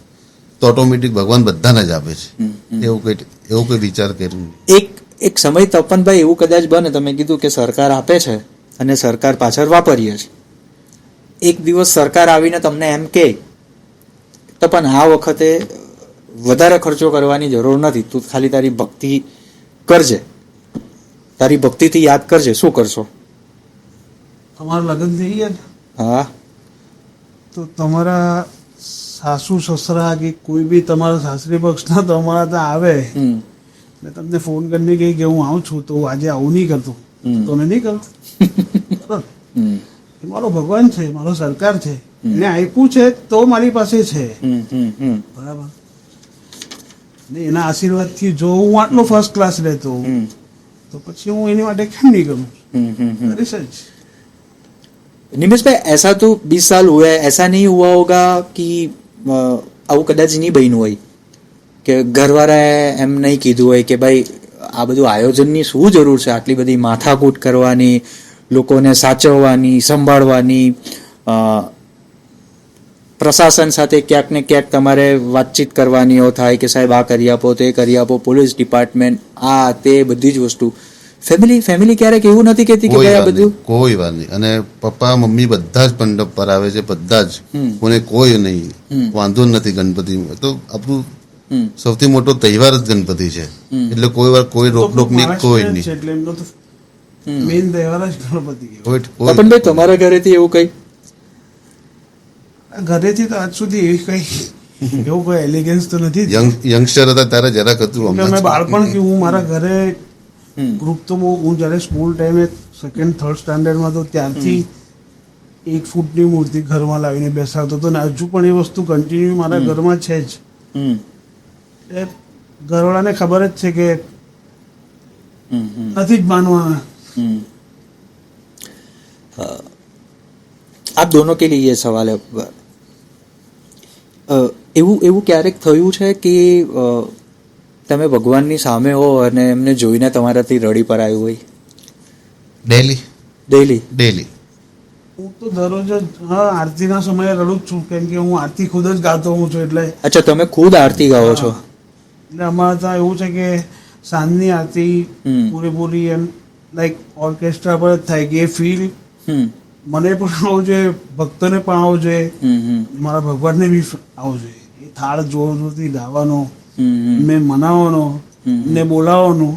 તો ઓટોમેટિક ભગવાન બધાને જ આપે છે. એવું કોઈ વિચાર કર્યું? એક સમય તપનભાઈ એવું કદાચ બને, તમે કીધું કે સરકાર આપે છે અને સરકાર પાછળ વાપરીએ છે. એક દિવસ સરકાર આવીને તમને એમ કે તપન આ વખતે વધારે ખર્ચો કરવાની જરૂર નથી, તું ખાલી તારી ભક્તિ કરજે, તારી ભક્તિથી યાદ કરજે, શું કરશો? તમારા લગ્ન થઈ ગયા? હા. તો તમારા સાસુ સસરા કે કોઈ બી તમારા સાસરી પક્ષના તમારા ત્યાં આવે ને તમને ફોન કરીને કહે કે હું આવું છું, તો આજે આવું નહીં કરતો, તમે નહીં કરો? એ મારો ભગવાન છે, મારો સરકાર છે, એને આપ્યું છે તો મારી પાસે છે, બરાબર. ને એના આશીર્વાદથી જો હું આટલો ફર્સ્ટ ક્લાસ રહેતો તો પછી હું એની માટે કેમ નહીં કરું? રિસર્ચ. निमेश भाई, ऐसा तो 20 साल हुआ है, ऐसा नहीं हुआ होगा कि આવું કદાચ નહીં બન્યું હોય કે ઘરવાળાએ એમ નહીં કીધું હોય કે ભાઈ આ બધું આયોજનની શું જરૂર છે, આટલી બધી માથાકૂટ કરવાની, લોકોને સાચવવાની, સંભાળવાની, પ્રશાસન સાથે ક્યાંક ને ક્યાંક તમારે વાતચીત કરવાની થાય કે સાહેબ આ કરી આપો, તે કરી આપો, પોલીસ ડિપાર્ટમેન્ટ, આ તે બધી જ વસ્તુ. ફેમિલી ક્યારેક એવું નથી કહેતી કે ભાઈ આ બધું? કોઈ વાત નહીં. અને પપ્પા મમ્મી બધા જ મંડપ પર આવે છે, બધા જ, કોને કોઈ નહીં વાંધો નથી. ગણપતિ તો આપણું સૌથી મોટો તહેવાર જ ગણપતિ છે, એટલે કોઈ વાર કોઈ રોકટોક નહીં, કોઈ નહીં. એટલે એમનો તો મેઇન તહેવાર જ ગણપતિ. તપનભાઈ, તમારા ઘરેથી એવું કઈ? ઘરેથી તો આજ સુધી એવી કઈ એવું કોઈ એલિગન્સ તો નથી. યંગસ્ટર હતા ત્યારે જરાક હતું. અમે બાળપણ કે હું મારા ઘરે ગ્રુપ તો હું જ્યારે સ્કૂલ ટાઈમે 2nd 3rd સ્ટાન્ડર્ડમાં તો ત્યારથી 1 ફૂટની મૂર્તિ ઘરમાં લાવીને બેસાડતો હતો, ને હજુ પણ એ વસ્તુ કન્ટિન્યુ મારા ઘરમાં છે જ. એ ઘરવાળાને ખબર જ છે કે નથી જ માનવાના. આપ દોનો કે લીએ સવાલ હે, એવું ક્યારેક થયું છે કે તમે ભગવાનની સામે હો અને એમને જોઈને તમારાથી રડી પડાયું હોય? ડેલી હું તો દરરોજ આરતીના સમયે રડું જ છું, કેમ કે હું આરતી ખુદ જ ગાતો હું છું. એટલે અચ્છા, તમે ખુદ આરતી ગાઓ છો? એટલે અમારે ત્યાં એવું છે કે સાંજની આરતી હમ. પૂરેપૂરી એમ લાઈક ઓર્કેસ્ટ્રા પર જ થાય કે એ ફીલ હમ મને પણ આવવું જોઈએ, ભક્તોને પણ આવવું જોઈએ, હમ હમ મારા ભગવાનને બી આવવું જોઈએ. એ થાળ જોર જોરથી ગાવાનો, હમ એમને મનાવવાનો, હમ. એમને બોલાવવાનું,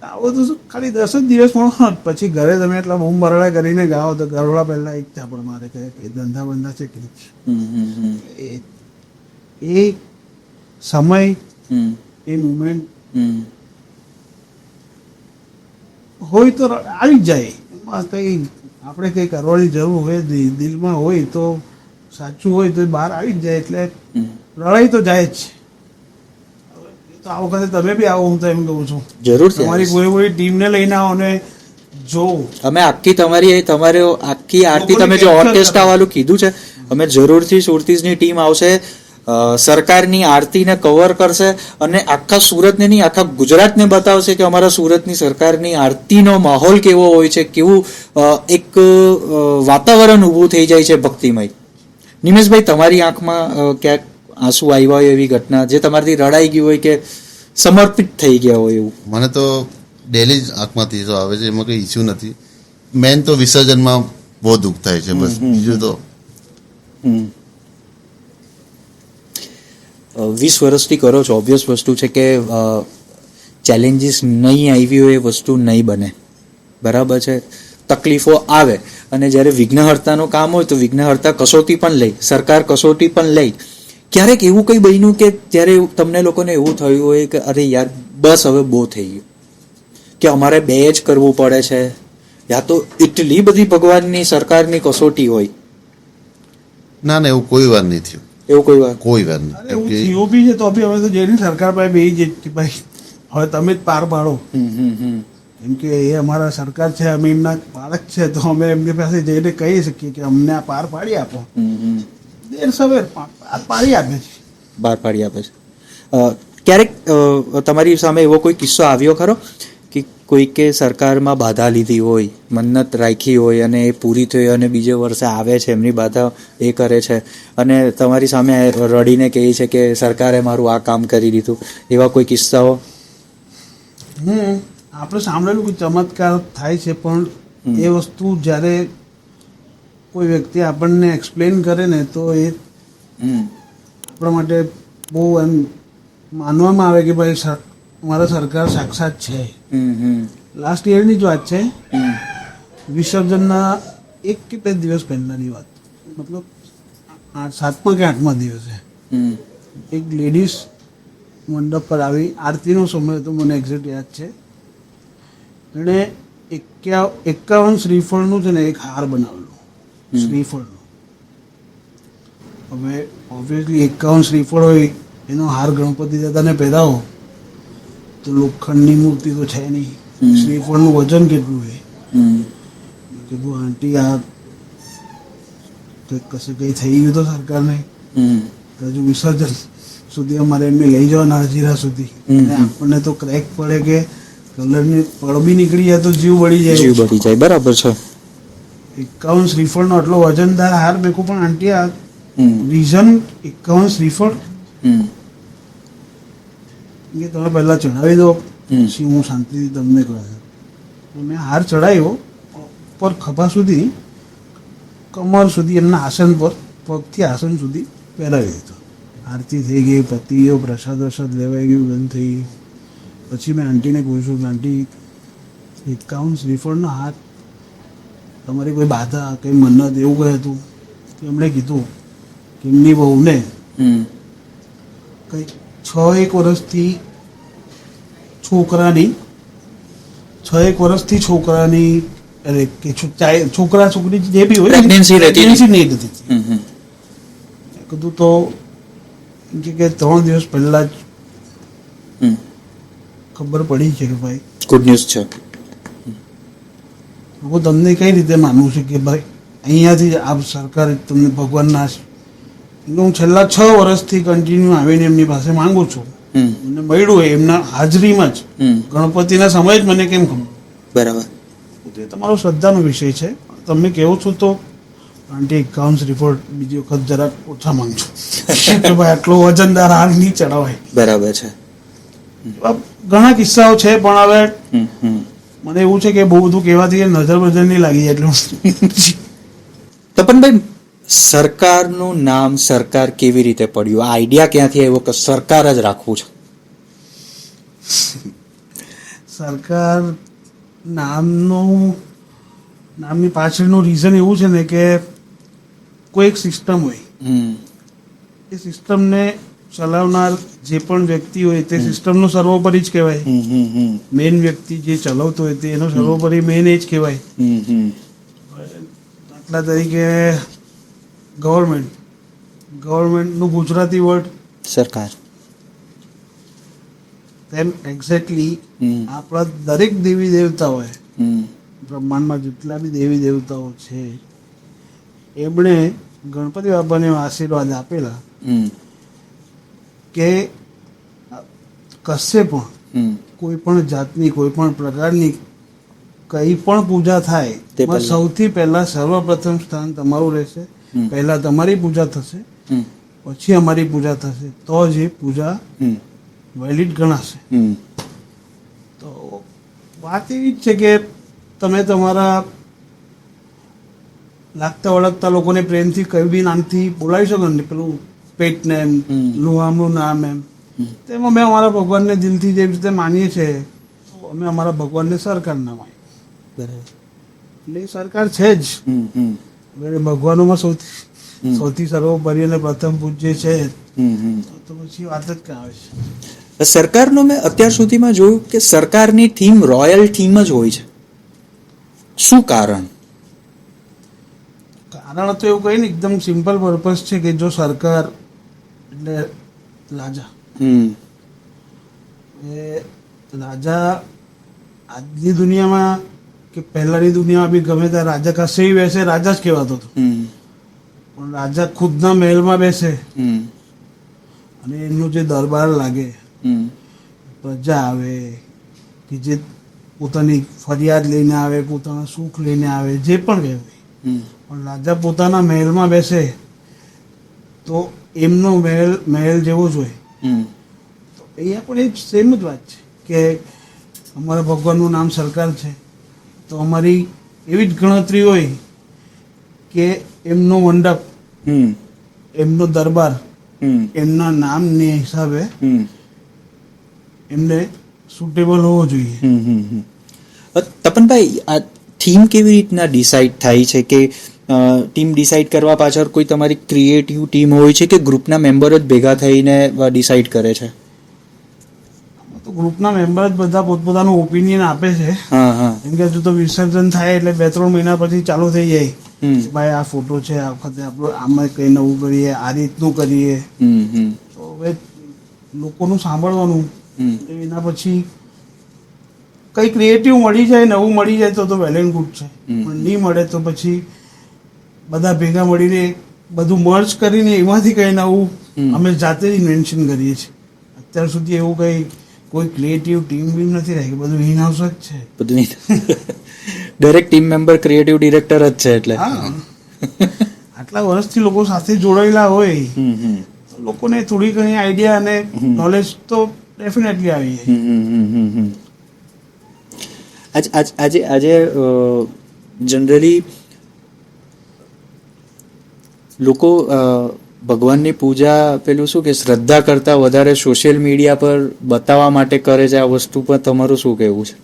આવું તો ખાલી 10 જ દિવસ પણ હોત. પછી ઘરે તમે એટલા બૂમ બરાડા કરીને ગાઓ તો ગરબડા પહેલા એક ચાપડ મારે કે એ ધંધા બંધા છે કે નહીં. હમ હમ એ સમય, હમ એ મુમેન્ટ હમ હોય તો આવી જ જાય. એમાં કંઈ આપણે કંઈ કરવાની જરૂર હોય જ નહીં. દિલમાં હોય તો સાચું હોય તો એ બહાર આવી જ જાય. એટલે હમ. લડાઈ તો જાય જ છે. તો આ વખતે તમે બી આવો, હું તો એમ કહું છું. જરૂરથી તમારી આવીશ. પૂરેપૂરી ટીમને લઈને આવો ને જો. અમે તમારી આખી આરતી તમે જે લોકોને ઓર્કેસ્ટ્રા capture વાળું કીધું છે, અમે જરૂરથી સુરતીસની ટીમ આવશે, સરકારની આરતીને કવર કરશે અને આખા સુરતને નહીં આખા ગુજરાતને બતાવશે કે અમારા સુરતની સરકારની આરતીનો માહોલ કેવો હોય છે, કેવું એક વાતાવરણ ઊભું થઈ જાય છે ભક્તિમય. નિમેશભાઈ, તમારી આંખમાં ક્યાંક આંસુ આવ્યા હોય એવી ઘટના, જે તમારાથી રડાઈ ગયું હોય કે સમર્પિત થઈ ગયા હોય એવું? મને તો ડેલી જ આંખમાંથી તો આવે છે, એમાં કંઈ ઇસ્યુ નથી. મેન તો વિસર્જનમાં બહુ દુઃખ થાય છે, બસ. બીજું તો 20 વર્ષથી કરો છો, ઓબ્વિયસ વસ્તુ છે કે ચેલેન્જીસ નહીં આવી હોય એ વસ્તુ નહીં બને, બરાબર છે. તકલીફો આવે અને જ્યારે વિઘ્નહર્તાનું કામ હોય તો વિઘ્નહર્તા કસોટી પણ લે, સરકાર કસોટી પણ લે. ક્યારેક એવું કંઈ બન્યું કે જ્યારે તમને લોકોને એવું થયું હોય કે અરે યાર બસ હવે બહુ થઈ ગયું, કે અમારે 2 જ કરવું પડે છે, યા તો એટલી બધી ભગવાનની સરકારની કસોટી હોય? ના ના, એવું કોઈ વાર નહીં થયું. એવું કોઈ વાર? કોઈ વાર નહીં. અરે કેમ એવું કે થયું બી છે તો બી હવે તો જેની સરકાર પાસે બે જ કે ભાઈ હવે તમે જ પાર પાડો. કેમ કે એ અમારા સરકાર છે, અમે એમના બાળક છે, તો અમે એમની પાસે જઈને કહી શકીએ કે અમને આ પાર પાડી આપો. દેર સવેર પાર પાડી આપે છે. બહાર પાડી આપે છે. ક્યારેક તમારી સામે એવો કોઈ કિસ્સો આવ્યો ખરો કે કોઈકે સરકારમાં બાધા લીધી હોય, મન્નત રાખી હોય અને એ પૂરી થઈ અને બીજે વર્ષે આવે છે, એમની બાધા એ કરે છે અને તમારી સામે રડીને કહે છે કે સરકારે મારું આ કામ કરી દીધું, એવા કોઈ કિસ્સાઓ? આપણે સાંભળેલું કે ચમત્કાર થાય છે, પણ એ વસ્તુ જ્યારે કોઈ વ્યક્તિ આપણને એક્સપ્લેન કરે ને તો એ આપણા માટે બહુ એમ માનવામાં આવે કે ભાઈ મારા સરકાર સાક્ષાત છે. લાસ્ટ યરની જ વાત છે, વિસર્જનના 1 કે 2 દિવસ પહેલાની વાત, મતલબ 7મા કે 8મા દિવસે એક લેડીઝ મંડપ પર આવી. આરતીનો સમય હતો, મને એક્ઝેક્ટ યાદ છે. એણે 51 શ્રીફળનું છે ને એક હાર બનાવેલું, શ્રીફળનો. હવે ઓબ્વિયસલી 51 શ્રીફળ હોય એનો હાર ગણપતિ દાદાને પહેરાવો તો લોખંડની મૂર્તિ તો છે નહીં, શ્રીફળનું વજન કેટલું હોય. કીધું આંટી આ કશે કંઈ થઈ ગયું તો સરકારને, હજુ વિસર્જન સુધી અમારે એમને લઈ જવાના હજીરા સુધી, આપણને તો ક્રેક પડે કે કલરની પડ બી નીકળી જાય તો જીવ બળી જાય. બરાબર છે. 51 શ્રીફળનો આટલો વજનદાર હાર મેકું, પણ આંટી આ રીઝન 51 શ્રીફળ કે તમે પહેલા ચડાવી દો પછી હું શાંતિથી તમને કહું. મેં હાર ચડાવ્યો પર ખભા સુધી, કમર સુધી, એમના આસન પર પગથી આસન સુધી પહેરાવી દીધો. આરતી થઈ ગઈ, પતિ ગયો, પ્રસાદ વરસાદ લેવાઈ ગયું, બંધ થઈ ગયું. પછી મેં આંટીને પૂછ્યું કે આંટી 51 શ્રીફળનો હાથ, તમારી કોઈ બાધા, કંઈ મન્નત એવું કંઈ હતું? એમણે કીધું કે એમની બહુને કંઈ 6-1 વર્ષથી છોકરાની અરે કે છોકરા છોકરી જે બી હોય પ્રેગ્નન્સી નહીં હતી. કીધું તો કે 3 દિવસ પહેલા જ ખબર પડી છે કે ભાઈ ગુડ ન્યૂઝ છે. હું તમને કઈ રીતે માનવું છે કે ભાઈ અહીંયાથી આ સરકાર તમને ભગવાનના, હું છેલ્લા 6 વર્ષથી કન્ટિન્યુ આવીને એમની પાસે માંગુ છું, મને મળ્યું હોય એમના હાજરીમાં જ, ગણપતિના સમય જ મને કેમ ખબર? બરાબર. એ તમારો શ્રદ્ધાનો વિષય છે. તમે કહો છો તો આંટી 51 શ્રીફળ બીજી વખત જરાક ઓછા માંગજો કે ભાઈ આટલો વજનદાર હાર નહીં ચડાવાય. બરાબર છે. ઘણા કિસ્સાઓ છે, પણ હવે હમ, હમ. મને એવું છે કે બહુ બધું કહેવાથી નજર બજર નહીં લાગી જાય એટલે તપનભાઈ, સરકારનું નામ સરકાર કેવી રીતે પડ્યું? આ આઈડિયા ક્યાંથી આવ્યો કે સરકાર જ રાખવું છે? સરકાર નામની પાછળનું રીઝન એવું છે ને કે કોઈ એક સિસ્ટમ હોય, હમ, એ સિસ્ટમને ચલાવનાર જે પણ વ્યક્તિ હોય તે સિસ્ટમનો સર્વોપરી જ કહેવાય. હમ, હમ, હમ, મેઇન વ્યક્તિ જે ચલાવતો હોય તે એનો સર્વોપરી મેઇન એ જ કહેવાય. હમ, હમ. દાખલા તરીકે ગવર્મેન્ટનું ગુજરાતી વર્ડ સરકાર. તેમ એક્ઝેક્ટલી હમ, આપણા દરેક દેવી દેવતાઓએ, હમ, બ્રહ્માંડમાં જેટલા બી દેવી દેવતાઓ છે એમણે ગણપતિ બાપાને આશીર્વાદ આપેલા હમ, કે કશે પણ હમ. કોઈ પણ જાતની કોઈ પણ પ્રકારની કઈ પણ પૂજા થાય તે તેમાં પહેલા. સૌથી પહેલા સર્વપ્રથમ સ્થાન તમારું રહેશે. હમ. પહેલા તમારી પૂજા થશે, હમ, પછી અમારી પૂજા થશે, તો જ એ પૂજા હમ, વેલિડ ગણાશે. હમ. તો વાત એવી જ છે કે તમે તમારા લાગતા વળગતા લોકોને પ્રેમથી કઈ બી નામથી બોલાવી શકો ને, પેલું પેટ નેમ, લુહામનું નામ એમ. તેમ અમે અમારા ભગવાનને દિલથી જે રીતે માનીએ છીએ, તો અમે અમારા ભગવાનને સરકાર ના માનીએ. બરાબર. એટલે એ સરકાર છે જ. હમ, હમ, હવે ભગવાનોમાં સૌથી સર્વોપરી અને પ્રથમ પૂજ્ય છે, હમ, હમ. તો પછી વાત જ ક્યાં આવે છે. સરકારનો મેં અત્યાર સુધીમાં જોયું કે સરકારની થીમ રોયલ થીમ જ હોય છે. શું કારણ? કારણ તો એવું કઈ ને, એકદમ સિમ્પલ પર્પઝ છે કે જો સરકાર એટલે રાજા, હમ, એ રાજા આજની દુનિયામાં કે પહેલાની દુનિયામાં બી ગમે ત્યાં રાજા કશે બેસે રાજા જ કહેવાતો હતો. હમ, પણ રાજા ખુદના મહેલમાં બેસે હમ, અને એમનો જે દરબાર લાગે, હમ, પ્રજા આવે કે જે પોતાની ફરિયાદ લઈને આવે, પોતાના સુખ લઈને આવે, જે પણ કહેવાય, હમ, પણ રાજા પોતાના મહેલમાં બેસે તો એમનો મહેલ જેવો જ હોય. હમ. તો અહીંયા પણ એ સેમ જ વાત છે કે અમારા ભગવાનનું નામ સરકાર છે, તો અમારી એવી જ ગણતરી હોય કે એમનો મંડપ, હમ, એમનો દરબાર હમ, એમના નામને હિસાબે હમ, એમને સુટેબલ હોવો જોઈએ. હમ, હમ, હમ. તપનભાઈ, આ થીમ કેવી રીતના ડિસાઈડ થાય છે? કે ટીમ ડિસાઈડ કરવા પાછળ કોઈ તમારી ક્રિએટિવ ટીમ હોય છે કે ગ્રુપના મેમ્બરો જ ભેગા થઈને ડિસાઈડ કરે છે? તો ગ્રુપના મેમ્બર જ બધા પોતપોતાનું ઓપિનિયન આપે છે. હા, હા. કેમ કે હજુ તો વિસર્જન થાય એટલે 2-3 મહિના પછી ચાલુ થઈ જાય હમ, કે ભાઈ આ ફોટો છે, આ વખતે આપણે આમાં કંઈ નવું કરીએ, આ રીતનું કરીએ. હમ, હમ, તો હવે લોકોનું સાંભળવાનું, હમ, એના પછી કંઈ ક્રિએટિવ મળી જાય, નવું મળી જાય તો વેલ એન્ડ ગુડ છે. પણ નહીં મળે તો પછી બધા ભેગા મળીને બધું મર્જ કરીને એમાંથી કંઈ નવું અમે જાતે જ ઇન્વેન્શન કરીએ છીએ. અત્યાર સુધી એવું કંઈ કોઈ ક્રિએટિવ ટીમ બી નથી રાખી, બધું ઇન હાઉસ જ છે. બધું દરેક ટીમ મેમ્બર ક્રિએટિવ ડિરેક્ટર જ છે એટલે. હા, આટલા વર્ષથી લોકો સાથે જોડાયેલા હોય હમ, હમ, તો લોકોને થોડી ઘણી આઈડિયા અને નોલેજ તો ડેફિનેટલી આવી જાય. હમ, હમ, હમ, હમ. આજે જનરલી લોકો ભગવાનની પૂજા પેલું શું કે શ્રદ્ધા કરતા વધારે સોશિયલ મીડિયા પર બતાવવા માટે કરે છે. આ વસ્તુ પર તમારું શું કહેવું છે?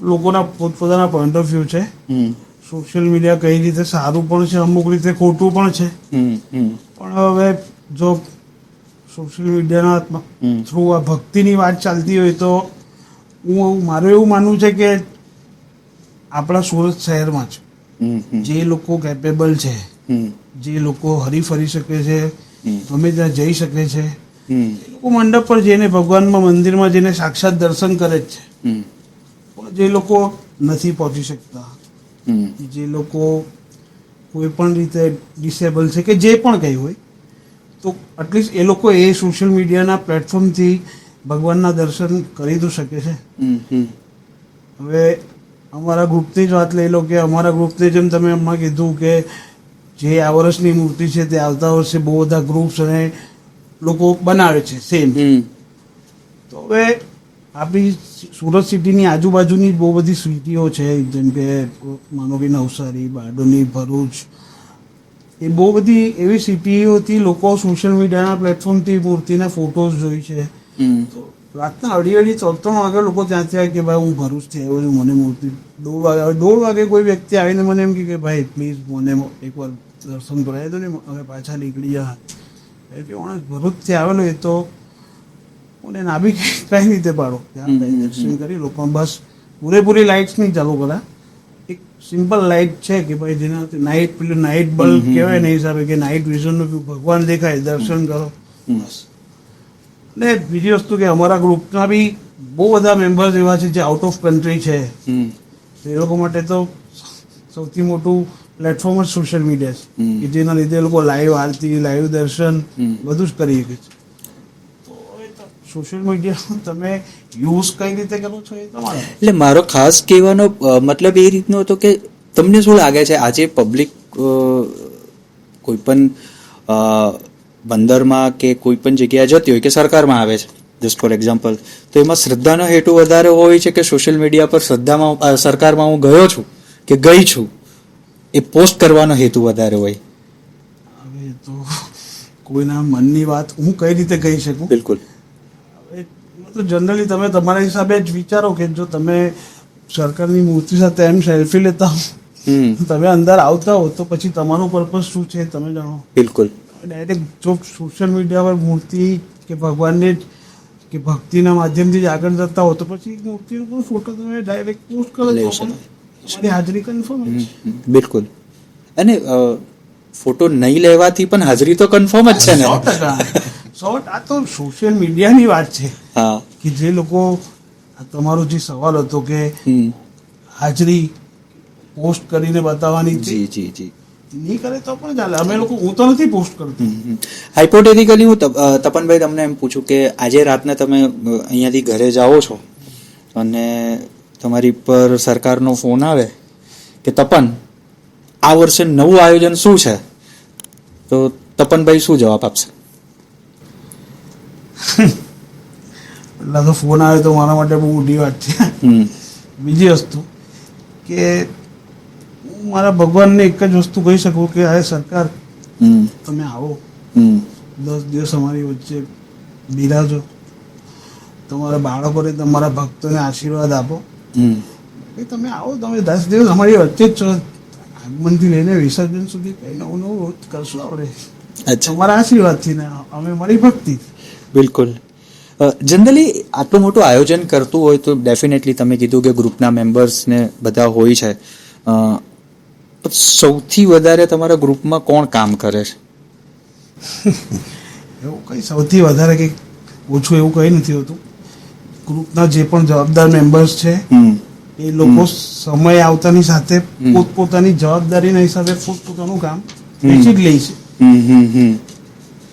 લોકોના પોતપોતાના પોઈન્ટ ઓફ વ્યૂ છે. હમ, સોશિયલ મીડિયા કઈ રીતે સારું પણ છે, અમુક રીતે ખોટું પણ છે. હમ, હમ, પણ હવે જો સોશિયલ મીડિયાના થ્રુ આ ભક્તિની વાત ચાલતી હોય તો મારું એવું માનવું છે કે આપણા સુરત શહેરમાં જ હમ, હમ, જે લોકો કેપેબલ છે, હમ, જે લોકો હરીફરી શકે છે, હમ, ગમે ત્યાં જઈ શકે છે, હમ, એ લોકો મંડપ પર જઈને ભગવાનમાં મંદિરમાં જઈને સાક્ષાત દર્શન કરે જ છે. હમ, પણ જે લોકો નથી પહોંચી શકતા, હમ, જે લોકો કોઈ પણ રીતે ડિસેબલ છે કે જે પણ કંઈ હોય, તો એટલીસ્ટ એ લોકો એ સોશિયલ મીડિયાના પ્લેટફોર્મથી ભગવાનના દર્શન કરી તો શકે છે. હમ, હમ, હવે અમારા ગ્રુપની જ વાત લઈ લો કે અમારા ગ્રુપને જેમ તમે હમણાં કીધું કે જે આ વર્ષની મૂર્તિ છે તે આવતા વર્ષે બહુ બધા ગ્રુપ્સ અને લોકો બનાવે છે સેમ. હમ, તો હવે આપણી સુરત સિટીની આજુબાજુની બહુ બધી સિટીઓ છે, જેમ કે માનો કે નવસારી, બારડોલી, ભરૂચ, એ બહુ બધી એવી સિટીઓથી લોકો સોશિયલ મીડિયાના પ્લેટફોર્મથી મૂર્તિના ફોટોઝ જોઈ છે. તો રાતના 2:30-3 વાગે લોકો ત્યાંથી આવે કે ભાઈ હું ભરૂચથી આવ્યો છું, મને મૂર્તિ 1:30 વાગે કોઈ વ્યક્તિ આવીને મને એમ કે ભાઈ પ્લીઝ મને એકવાર દર્શન કરાવી દો ને, હવે પાછા નીકળી ગયા. એટલે હું ભરૂચથી આવેલો, એ તો મને ના બી કઈ રીતે પાડો, ત્યાં દર્શન કરી લો. પણ બસ પૂરેપૂરી લાઇટ્સ નહીં ચાલુ કરા, એક સિમ્પલ લાઇટ છે કે ભાઈ જેનાથી નાઇટ બલ્બ કહેવાય ને હિસાબે કે નાઇટ વિઝનનું ભગવાન દેખાય, દર્શન કરો બસ. ને બીજી વસ્તુ કે અમારા ગ્રુપના બી બહુ બધા મેમ્બર્સ એવા છે જે આઉટ ઓફ કન્ટ્રી છે, એ લોકો માટે તો સૌથી મોટું પ્લેટફોર્મ જ સોશિયલ મીડિયા છે, કે જેના લીધે લોકો લાઈવ આરતી, લાઈવ દર્શન બધું જ કરી શકે છે. સોશિયલ મીડિયા તમે યુઝ કઈ રીતે કરો છો એ તમારે. એટલે મારો ખાસ કહેવાનો મતલબ એ રીતનો હતો કે તમને શું લાગે છે આજે પબ્લિક કોઈ પણ બંદરમાં કે કોઈ પણ જગ્યાએ જતી હોય કે સરકારમાં આવે છે, જસ્ટ ફોર એક્ઝામ્પલ, તો એમાં શ્રદ્ધાનો હેતુ વધારે હોય છે કે સોશિયલ મીડિયા પર સરકારમાં હું ગયો છું કે ગઈ છું એ પોસ્ટ કરવાનો હેતુ વધારે હોય? હવે તો કોઈના મનની વાત હું કઈ રીતે કહી શકું. બિલકુલ. મતલબ જનરલી તમે તમારા હિસાબે જ વિચારો કે જો તમે સરકારની મૂર્તિ સાથે એમ સેલ્ફી લેતા હો, તમે અંદર આવતા હો, તો પછી તમારો પર્પઝ શું છે તમે જાણો. બિલકુલ. ડાયરેક્ટ જો સોશિયલ મીડિયા પર મૂર્તિ કે ભગવાનને કે ભક્તિના માધ્યમથી જ આગળ જતા હો, તો પછી મૂર્તિનો પણ ફોટો તમે ડાયરેક્ટ પોસ્ટ કરો તો તમારી હાજરી કન્ફર્મ છે. બિલકુલ. અને ફોટો નહીં લેવાથી પણ હાજરી તો કન્ફર્મ જ છે ને. 100%. આ તો સોશિયલ મીડિયાની વાત છે કે જે લોકો તમારો જે સવાલ હતો કે હાજરી પોસ્ટ કરીને બતાવવાની, જી જી જી, નહીં કરે તો પણ ચાલે. અમે લોકો, હું તો નથી પોસ્ટ કરતો. હાઇપોથેટિકલી હું તપનભાઈ તમને એમ પૂછું કે આજે રાતને તમે અહીંયાથી ઘરે જાઓ છો અને તમારી પર સરકારનો ફોન આવે કે તપન આ વર્ષે નવું આયોજન શું છે, તો તપનભાઈ શું જવાબ આપશે? એટલે તો ફોન આવે તો મારા માટે બહુ મોટી વાત છે. બીજી વસ્તુ કે હું મારા ભગવાનને એક જ વસ્તુ કહી શકું કે આ સરકાર તમે આવો, 10 દિવસ અમારી વચ્ચે બિરાજો, તમારા બાળકોને તમારા ભક્તોને આશીર્વાદ આપો. તમે આવો, તમે 10 દિવસ અમારી વચ્ચે જ છો, આગમનથી લઈને વિસર્જન સુધી કઈ નવું રોજ કરશું આપણે, તમારા આશીર્વાદથી ને અમે મારી ભક્તિ. બિલકુલ. જનરલી આટલું મોટું આયોજન કરતું હોય તો ડેફિનેટલી તમે કીધું કે ગ્રુપના મેમ્બર્સને બધા હોય છે, સૌથી વધારે તમારા ગ્રુપમાં કોણ કામ કરે છે? એવું કંઈ સૌથી વધારે કંઈ ઓછું એવું કંઈ નથી હોતું. ગ્રુપના જે પણ જવાબદાર મેમ્બર્સ છે એ લોકો સમય આવતાની સાથે પોતપોતાની જવાબદારીના હિસાબે પોતપોતાનું કામ વેચી જ લે છે.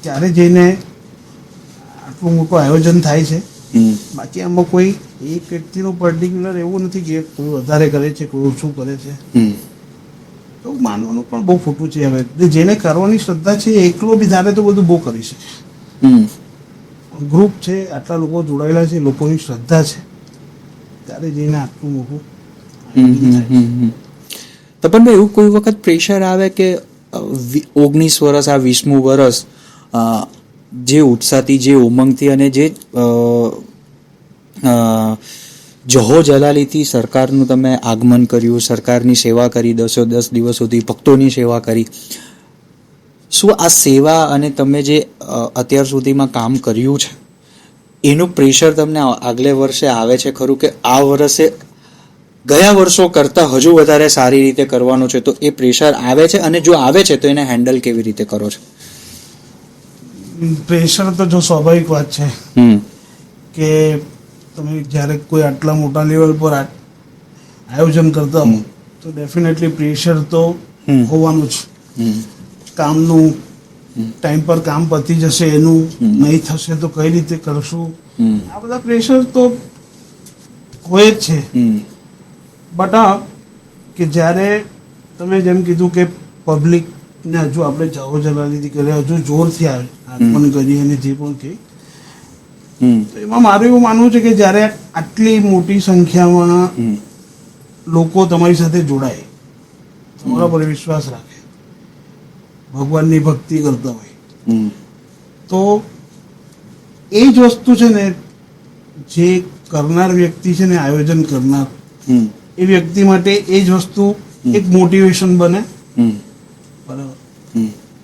ત્યારે જઈને આટલું મોટું આયોજન થાય છે. બાકી આમાં કોઈ એક વ્યક્તિનું પર્ટિક્યુલર એવું નથી કે કોઈ વધારે કરે છે, કોઈ ઓછું કરે છે. એવું માનવાનું પણ બહુ ખોટું છે. હવે જેને કરવાની શ્રદ્ધા છે એકલો બી ધારે તો બધું બહુ કરી શકે. ગ્રુપ છે, આટલા લોકો જોડાયેલા છે, લોકોની શ્રદ્ધા છે, ત્યારે જઈને આટલું મોટું. તપનભાઈ, એવું કોઈ વખત પ્રેશર આવે કે 19 વર્ષ, આ 20મું વર્ષ જે ઉત્સાહથી, જે ઉમંગથી અને જે જહો જલાલીથી સરકારનું તમે આગમન કર્યું, સરકારની સેવા કરી, 10 દિવસ સુધી ભક્તોની સેવા કરી, શું આ સેવા અને તમે જે અત્યાર સુધીમાં કામ કર્યું છે એનું પ્રેશર તમને આગલે વર્ષે આવે છે ખરું કે આ વર્ષે ગયા વર્ષો કરતાં હજુ વધારે સારી રીતે કરવાનું છે, તો એ પ્રેશર આવે છે? અને જો આવે છે તો એને હેન્ડલ કેવી રીતે કરો છો? પ્રેશર તો જો સ્વાભાવિક વાત છે કે તમે જ્યારે કોઈ આટલા મોટા લેવલ પર આયોજન કરતા હો તો ડેફિનેટલી પ્રેશર તો હોવાનું જ. કામનું ટાઈમ પર કામ પતી જશે, એનું નહીં થશે તો કઈ રીતે કરશું, આ બધા પ્રેશર તો હોય જ છે. બટ કે જ્યારે તમે જેમ કીધું કે પબ્લિકને હજુ આપણે જાઓ જલાલીથી કરીએ, હજુ જોરથી આગમન કરીએ અને જે પણ કહે, તો એમાં મારું એવું માનવું છે કે જ્યારે આટલી મોટી સંખ્યામાં લોકો તમારી સાથે જોડાય, તમારા પર વિશ્વાસ રાખે, ભગવાનની ભક્તિ કરતા હોય, તો એ જ વસ્તુ છે ને જે કરનાર વ્યક્તિ છે ને, આયોજન કરનાર એ વ્યક્તિ માટે એ જ વસ્તુ એક મોટિવેશન બને. બરાબર.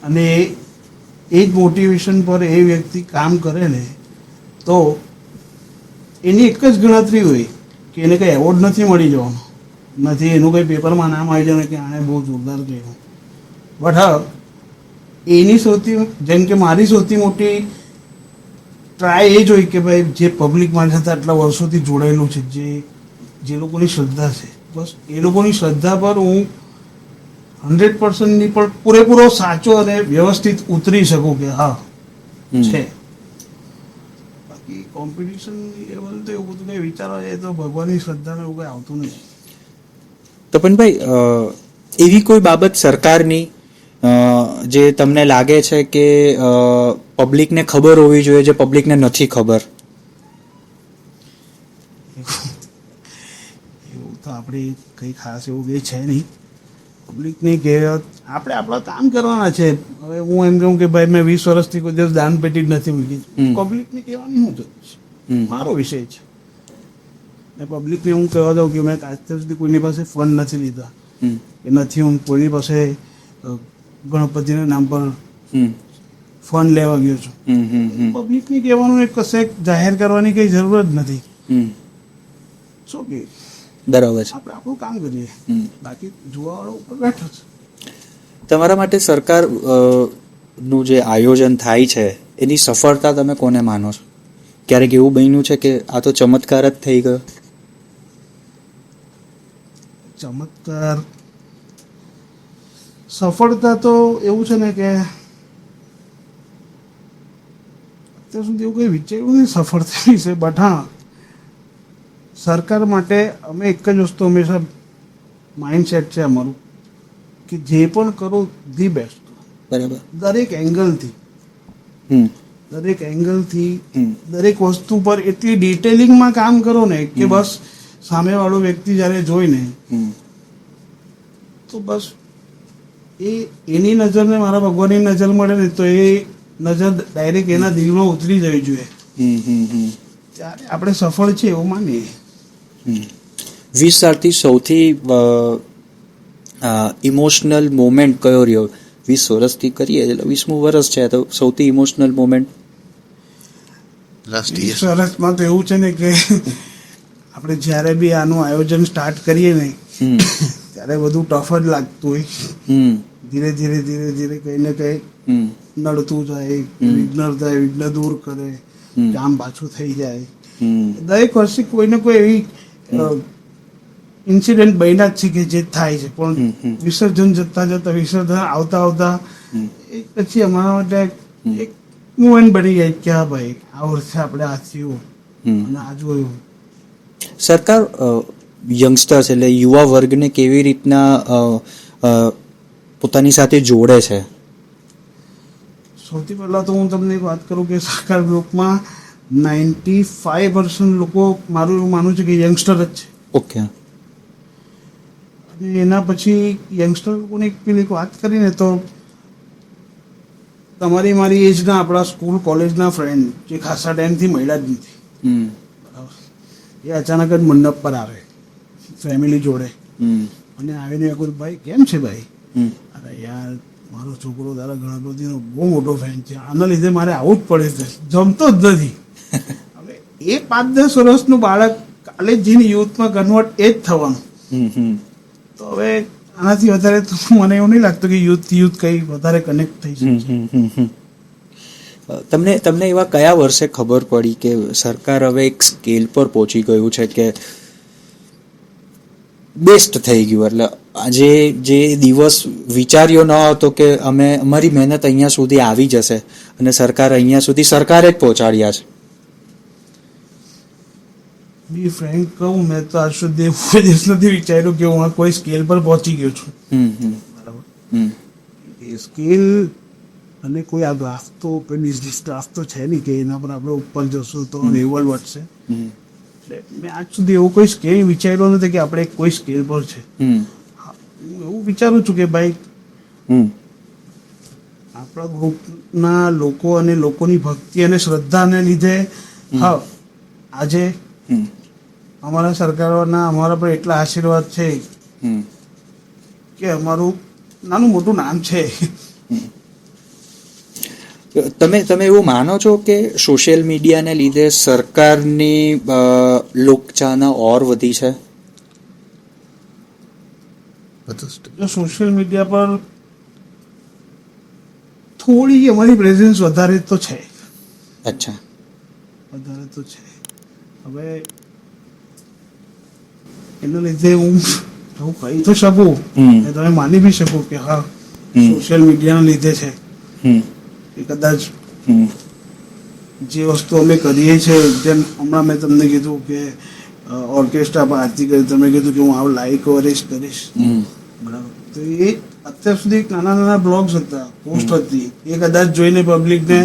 અને એ જ મોટિવેશન પર એ વ્યક્તિ કામ કરે ને તો એની એક જ ગણતરી હોય કે એને કંઈ એવોર્ડ નથી મળી જવાનો, નથી એનું કંઈ પેપરમાં નામ આવી જવાનું કે આણે બહુ જોરદાર કર્યું. બટ હા, એની સૌથી, જેમ કે મારી સૌથી મોટી ટ્રાય એ જ હોય કે ભાઈ જે પબ્લિક મારી સાથે આટલા વર્ષોથી જોડાયેલું છે, જે લોકોની શ્રદ્ધા છે, બસ એ લોકોની શ્રદ્ધા પર હું 100% ની પણ પૂરેપૂરો સાચો અને વ્યવસ્થિત ઉતરી શકું કે હા છે. બાકી કોમ્પિટિશન લેવલ તો એવું બધું કંઈ વિચારવા જાય તો ભગવાનની શ્રદ્ધાને એવું કંઈ આવતું નથી. તપનભાઈ, એવી કોઈ બાબત સરકારની જે તમને લાગે છે કે પબ્લિકને ખબર હોવી જોઈએ જે પબ્લિકને નથી ખબર? એવું તો આપણે કંઈ ખાસ એવું કંઈ છે નહીં. પબ્લિકને કે આપણે આપણા કામ કરવાના છે. હવે હું એમ કહું કે ભાઈ મેં 20 વર્ષથી કોઈ દિવસ દાન પેટી જ નથી મૂકી, પબ્લિકને કહેવાની શું જરૂર છે? મારો વિષય છે. ને પબ્લિકને હું કહેવા દઉં કે મેં અત્યાર સુધી કોઈની પાસે ફંડ નથી લીધા, કે નથી હું કોઈની પાસે ગણપતિના નામ પર ફંડ લેવા ગયો છું. પબ્લિકને કહેવાનું એક કશે જાહેર કરવાની કઈ જરૂર જ નથી. શું કે બરાબર છે, આપણે આપણું કામ કરીએ, બાકી જોવાવાળો ઉપર બેઠો છે. તમારા માટે સરકાર નું જે આયોજન થાય છે એની સફળતા તમે કોને માનો છો? ક્યારેક એવું બન્યું છે કે આ તો ચમત્કાર જ થઈ ગયો? ચમત્કાર, સફળતા તો એવું છે ને કે અત્યાર સુધી એવું કંઈ વિચાર્યું નહીં સફળતા વિશે. બટ હા, સરકાર માટે અમે એક જ વસ્તુ હંમેશા માઇન્ડસેટ છે અમારું કે જે પણ કરો ધી બેસ્ટ. બરાબર. દરેક એંગલથી દરેક વસ્તુ પર એટલી ડિટેલિંગમાં કામ કરો ને કે બસ સામેવાળો વ્યક્તિ જ્યારે જોઈને તો બસ એની નજરને મારા ભગવાનની નજર મળે ને તો એ નજર ડાયરેક્ટ એના દિલમાં ઉતરી જવી જોઈએ. ત્યારે આપણે સફળ છે એવું માનીએ. 20 સાલથી સૌથી ઇમોશનલ મોમેન્ટ કયો રહ્યો? 20 વર્ષથી કરીએ એટલે 20મું વર્ષ છે તો સૌથી ઇમોશનલ મોમેન્ટ? 20 વર્ષમાં તો એવું છે ને કે આપણે જ્યારે બી આનું આયોજન સ્ટાર્ટ કરીએ ને ત્યારે બધું ટફ જ લાગતું હોય. ધીરે ધીરે કંઈ ને કંઈ નડતું જાય, વિઘ્ન દૂર કરે, કામ પાછું થઈ જાય. દરેક વર્ષે કોઈ ને કોઈ એવી ઇન્સિડન્ટ બન્યા જ છે કે જે થાય છે, પણ વિસર્જન વિસર્જન આવતા એક પછી અમારા માટે એક મુવમેન્ટ બની જાય કે હા ભાઈ આ વર્ષે આપણે આ થયું અને આ જોયું. સરકાર યંગસ્ટર્સ એટલે યુવા વર્ગને કેવી રીતના પોતાની સાથે જોડે છે? સૌથી પહેલા તો હું તમને એક વાત કરું કે સરકાર ગ્રુપમાં 95% લોકો મારું એવું માનવું છે કે યંગસ્ટર જ છે. ઓકે. અને એના પછી યંગસ્ટર લોકોને એક પેલી વાત કરીને તો તમારી મારી એજના આપણા સ્કૂલ કોલેજના ફ્રેન્ડ જે ખાસા ટાઈમથી મળ્યા જ નથી, એ અચાનક જ મંડપ પર આવે ફેમિલી જોડે અને આવીને કહું ભાઈ કેમ છે ભાઈ? અરે યાર મારો છોકરો તારા ગણપતિનો બહુ મોટો ફેન છે, આના લીધે મારે આવવું જ પડે છે, જમતો જ નથી. હવે એ 5-10 વર્ષનું બાળક કાલે જઈને યુથમાં કન્વર્ટ એ જ થવાનું. તો હવે આનાથી વધારે તો મને એવું નહીં લાગતું કે યુથ કઈ વધારે કનેક્ટ થઈ શકે. તમને એવા કયા વર્ષે ખબર પડી કે સરકાર હવે એક સ્કેલ પર પહોંચી ગયું છે કે બેસ્ટ થઈ ગયું? એટલે આજે જે દિવસ વિચાર્યો ન હતો કે અમે અમારી મહેનત અહીંયા સુધી આવી જશે અને સરકાર અહીંયા સુધી સરકારે જ પહોંચાડ્યા છે. બી ફ્રેન્ક કહું, મેં તો આજ સુધી કોઈ દિવસ નથી વિચાર્યું કે હું કોઈ સ્કેલ પર પહોંચી ગયો છું. બરાબર. એ સ્કેલ અને કોઈ આ ગ્રાફ તો કોઈ બિઝનેસ ગ્રાફ તો છે નહીં કે એના પર આપણે ઉપર જશું તો લેવલ વધશે. એટલે મેં આજ સુધી એવું કોઈ સ્કેલ વિચાર્યો નથી કે આપણે કોઈ સ્કેલ પર છે. હું એવું વિચારું છું કે ભાઈ આપણા ગ્રુપના લોકો અને લોકોની ભક્તિ અને શ્રદ્ધાને લીધે હા આજે અમારા સરકારોના અમારા પર એટલા આશીર્વાદ છે કે અમારું નાનું મોટું નામ છે. તમે એવું માનો છો કે સોશિયલ મીડિયાને લીધે સરકારની લોકચાહના ઓર વધી છે? જો સોશિયલ મીડિયા પર થોડી અમારી પ્રેઝન્સ વધારે તો છે. અચ્છા, વધારે તો છે. હવે એના લીધે હું કહી તો શકું અને તમે માની બી શકો કે હા સોશિયલ મીડિયાના લીધે છે કે કદાચ જે વસ્તુ અમે કરીએ છીએ, જેમ હમણાં મેં તમને કીધું કે ઓર્કેસ્ટ્રા પર આરતી કરી, તમે કીધું કે હું આ લાઈવ કવરેજ કરીશ, બરાબર? તો એ અત્યાર સુધી નાના નાના બ્લોગ્સ હતા, પોસ્ટ હતી, એ કદાચ જોઈને પબ્લિકને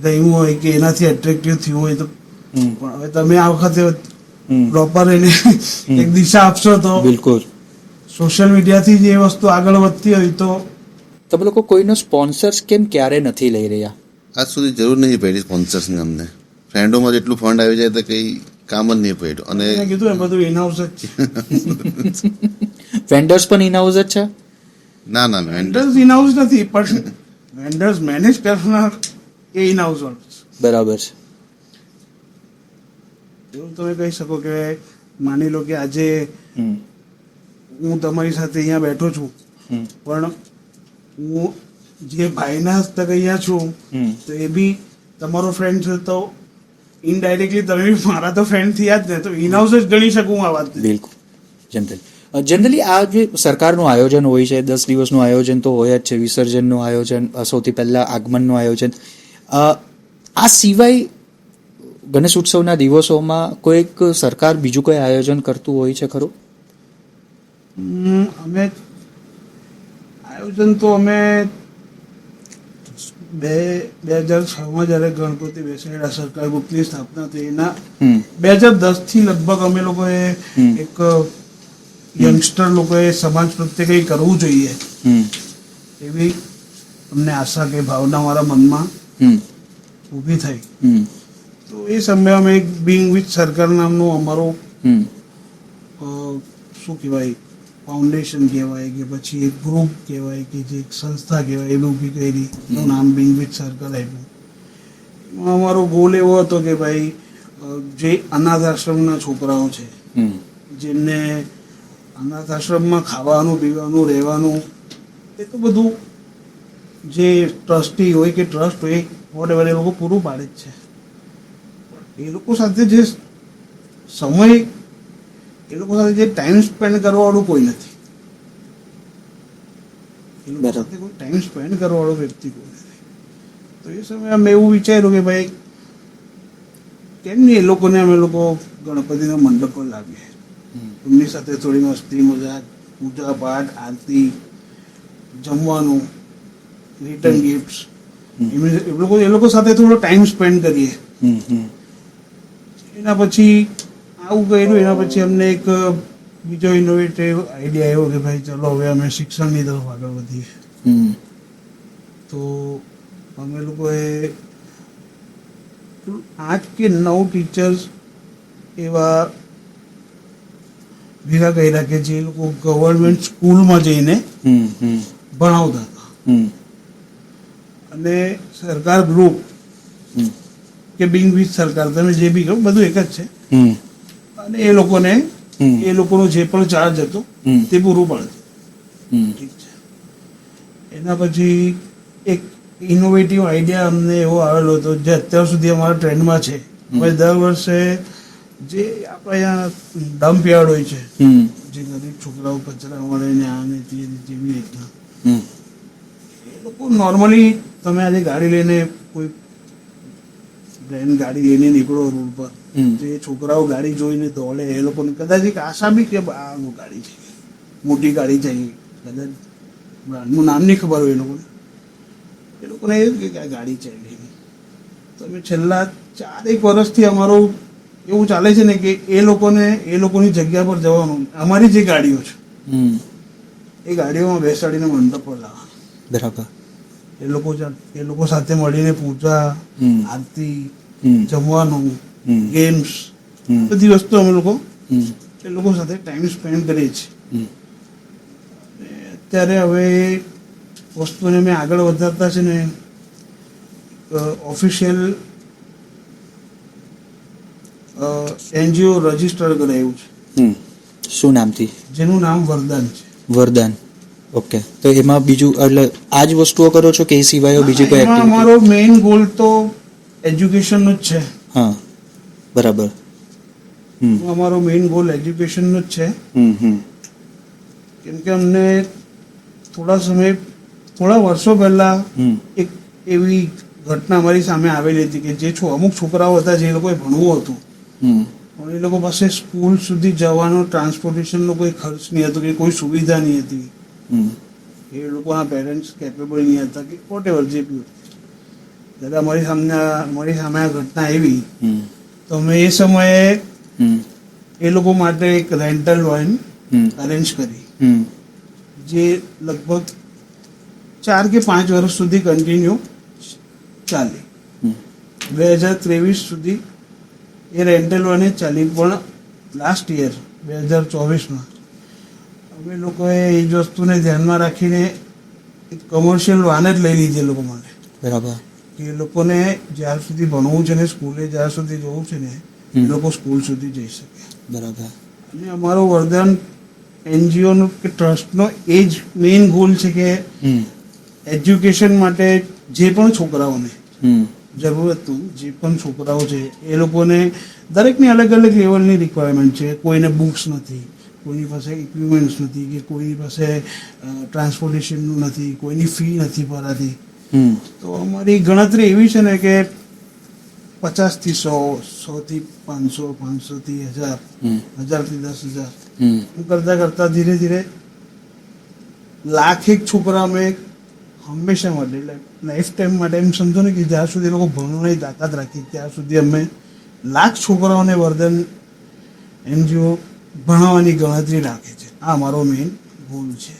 ગયું હોય કે એનાથી એટ્રેક્ટિવ થયું હોય તો, પણ હવે તમે આ વખતે પ્રોપર એને એક દિશા આપશો તો બિલકુલ સોશિયલ મીડિયાથી જે વસ્તુ આગળ વધતી હોય તો. તમે લોકો કોઈનો સ્પોન્સર્સ કેમ ક્યારે નથી લઈ રહ્યા? આજ સુધી જરૂર નહીં પડી સ્પોન્સર્સની. અમને ફ્રેન્ડોમાં જેટલું ફંડ આવી જાય તો કઈ કામ જ નહીં પડ્યું. અને મેં કીધું એ બધું ઇનહાઉસ જ છે. વેન્ડર્સ પણ ઇનહાઉસ જ છે? ના ના, વેન્ડર્સ ઇનહાઉસ નથી, પણ વેન્ડર્સ મેનેજ કરનાર એ ઇનહાઉસ વાળું છે. બરાબર છે. એવું તમે કહી શકો કે માની લો કે આજે હું તમારી સાથે અહીંયા બેઠો છું, પણ હું જે ભાઈના હસ્તક અહીંયા છું તો એ બી તમારો ફ્રેન્ડ છે, તો ઇનડાયરેક્ટલી તમે બી મારા તો ફ્રેન્ડ થયા જ ને, તો ઇનહાઉસ જ ગણી શકું આ વાત. બિલકુલ. જનરલી આ જે સરકારનું આયોજન હોય છે, 10 દિવસનું આયોજન તો હોય જ છે, વિસર્જનનું આયોજન, સૌથી પહેલા આગમનનું આયોજન, આ સિવાય ગણેશ ઉત્સવના દિવસોમાં કોઈક સરકાર બીજું કોઈ આયોજન કરતું હોય છે ખરું? અમે આયોજન તો અમે 2006માં જ્યારે ગણપતિ બેસાડ્યા, સરકાર ગ્રુપની સ્થાપના થઈ, એના 2010 થી લગભગ અમે લોકોએ એક યંગસ્ટર લોકોએ સમાજ પ્રત્યે કંઈ કરવું જોઈએ એવી અમને આશા કે ભાવના મારા મનમાં ઊભી થઈ. તો એ સમયે અમે એક બિંગ વિથ સરકાર નામનું અમારું શું કહેવાય, ફાઉન્ડેશન કહેવાય કે પછી એક ગ્રુપ કહેવાય કે જે એક સંસ્થા કહેવાય, એ ઊભી કરી, એનું નામ બિંગ વિથ સરકાર આપ્યું. અમારો ગોલ એવો હતો કે ભાઈ જે અનાથ આશ્રમના છોકરાઓ છે, જેમને અનાથ આશ્રમમાં ખાવાનું પીવાનું રહેવાનું એ તો બધું જે ટ્રસ્ટી હોય કે ટ્રસ્ટ હોય વોટેવર એ લોકો પૂરું પાડે જ છે. એ લોકો સાથે જે સમય, એ લોકો સાથે જે ટાઈમ સ્પેન્ડ કરવાવાળું કોઈ નથી. એ લોકો સાથે કોઈ ટાઈમ સ્પેન્ડ કરવાવાળો વ્યક્તિ કોઈ નથી. તો એ સમયે અમે એવું વિચાર્યું કે ભાઈ કેમ નહીં એ લોકોને અમે લોકો ગણપતિના મંડપ પર લાવીએ, એમની સાથે થોડી મસ્તી મજાક, પૂજા પાઠ, આરતી, જમવાનું, રિટર્ન ગિફ્ટ્સ, એ લોકો સાથે થોડો ટાઈમ સ્પેન્ડ કરીએ. એના પછી આવું કર્યું. એના પછી અમને એક બીજો ઇનોવેટિવ આઈડિયા આવ્યો કે ભાઈ ચલો હવે અમે શિક્ષણની તરફ આગળ વધીએ. તો અમે લોકોએ 8 કે 9 ટીચર્સ એવા ભેગા કર્યા કે જે લોકો ગવર્મેન્ટ સ્કૂલમાં જઈને ભણાવતા હતા, અને સરકાર ગ્રુપ કે બિંગ વિથ સરકાર, તમે જે બી કહો બધું એક જ છે, અને એ લોકોને એ લોકોનો જે પણ ચાર્જ હતો તે પૂરું પાડતું. ઠીક છે. એના પછી એક ઇનોવેટિવ આઈડિયા અમને એવો આવેલો હતો જે અત્યાર સુધી અમારા ટ્રેન્ડમાં છે. હવે દર વર્ષે જે આપણે અહીંયા ડમ્પ યાર્ડ હોય છે, જે ગરીબ છોકરાઓ કચરા મળે ને આ ને તે જેવી રીતના, એ લોકો નોર્મલી તમે આજે ગાડી લઈને કોઈ બ્રેન્ડ ગાડી લઈને નીકળો રોડ પર, તો એ છોકરાઓ ગાડી જોઈને દોડે. એ લોકોને કદાચ એક આશા બી કે આ ગાડી છે, મોટી ગાડી છે, કદાચ બ્રાન્ડનું નામ નહીં ખબર હોય એ લોકોને. એ લોકો લોકોને એવું કે આ ગાડી ચાલી. તો અમે છેલ્લા 4 વર્ષથી અમારું એવું ચાલે છે ને કે એ લોકોની જગ્યા પર જવાનું, અમારી જે ગાડીઓ છે એ ગાડીઓમાં બેસાડીને મંડપ પર લાવવાનું. બરાબર. એ લોકો સાથે મળીને પૂજા, આરતી, જમવાનું, ગેમ્સ, બધી વસ્તુ અમે લોકો એ લોકો સાથે ટાઈમ સ્પેન્ડ કરીએ છીએ. અત્યારે હવે વસ્તુને મેં આગળ વધારતા છે ને ઓફિશિયલ NGO રજીસ્ટર કરાયું છે. શું નામથી? જેનું નામ વરદાન છે. વરદાન. ઓકે. તો એમાં બીજું એટલે આ જ વસ્તુઓ કરો છો કે એ સિવાય બીજી કોઈ એક્ટિવિટી? અમારો મેઇન ગોલ તો એજ્યુકેશનનો જ છે. હા, બરાબર. અમારો મેઇન ગોલ એજ્યુકેશનનો જ છે. કેમ કે અમને થોડા વર્ષો પહેલા એક એવી ઘટના અમારી સામે આવેલી હતી કે જે અમુક છોકરાઓ હતા જે લોકોએ ભણવું હતું પણ એ લોકો પાસે સ્કૂલ સુધી જવાનો ટ્રાન્સપોર્ટેશનનો કોઈ ખર્ચ નહીં હતો કે કોઈ સુવિધા નહીં હતી. એ લોકોના પેરેન્ટ્સ કેપેબલ નહીં હતા કે વોટ એવર જે બી. ત્યારે અમારી સામે આ ઘટના આવી તો અમે એ સમયે એ લોકો માટે એક રેન્ટલ વાન અરેન્જ કરી જે લગભગ 4 કે 5 વર્ષ સુધી કન્ટિન્યુ ચાલી. 2023 સુધી એ રેન્ટલ વાને ચાલી. પણ લાસ્ટ યર 2024માં અમે લોકોએ એ જ વસ્તુને ધ્યાનમાં રાખીને એક કમર્શિયલ વાન જ લઈ લીધી એ લોકો માટે. બરાબર. કે એ લોકોને જ્યાર સુધી ભણવું છે ને સ્કૂલે જ્યાર સુધી જવું છે ને એ લોકો સ્કૂલ સુધી જઈ શકે. બરાબર. અને અમારો વરદાન NGO નો કે ટ્રસ્ટનો એ જ મેઇન ગોલ છે કે એજ્યુકેશન માટે જે પણ છોકરાઓને જરૂરતમંદ જે પણ છોકરાઓ છે એ લોકોને દરેકની અલગ અલગ લેવલની રિક્વાયરમેન્ટ છે. કોઈને બુક્સ નથી, કોઈની પાસે ઇક્વિપમેન્ટ્સ નથી, કે કોઈની પાસે ટ્રાન્સપોર્ટેશનનું નથી, કોઈની ફી નથી ભરાતી. તો અમારી ગણતરી એવી છે ને કે 50 થી 100, 100 થી 500, 500 થી 1000, 1000 થી 10,000 કરતા કરતા ધીરે ધીરે લાખ એક છોકરા અમે હંમેશા માટે લાઈફ ટાઈમ માટે એમ સમજો ને કે જ્યાં સુધી એ લોકો ભણવાની તાકાત રાખી ત્યાં સુધી અમે લાખ છોકરાઓને વરદાન NGO ભણાવવાની ગણતરી રાખે છે. આ અમારો મેઇન ગોલ છે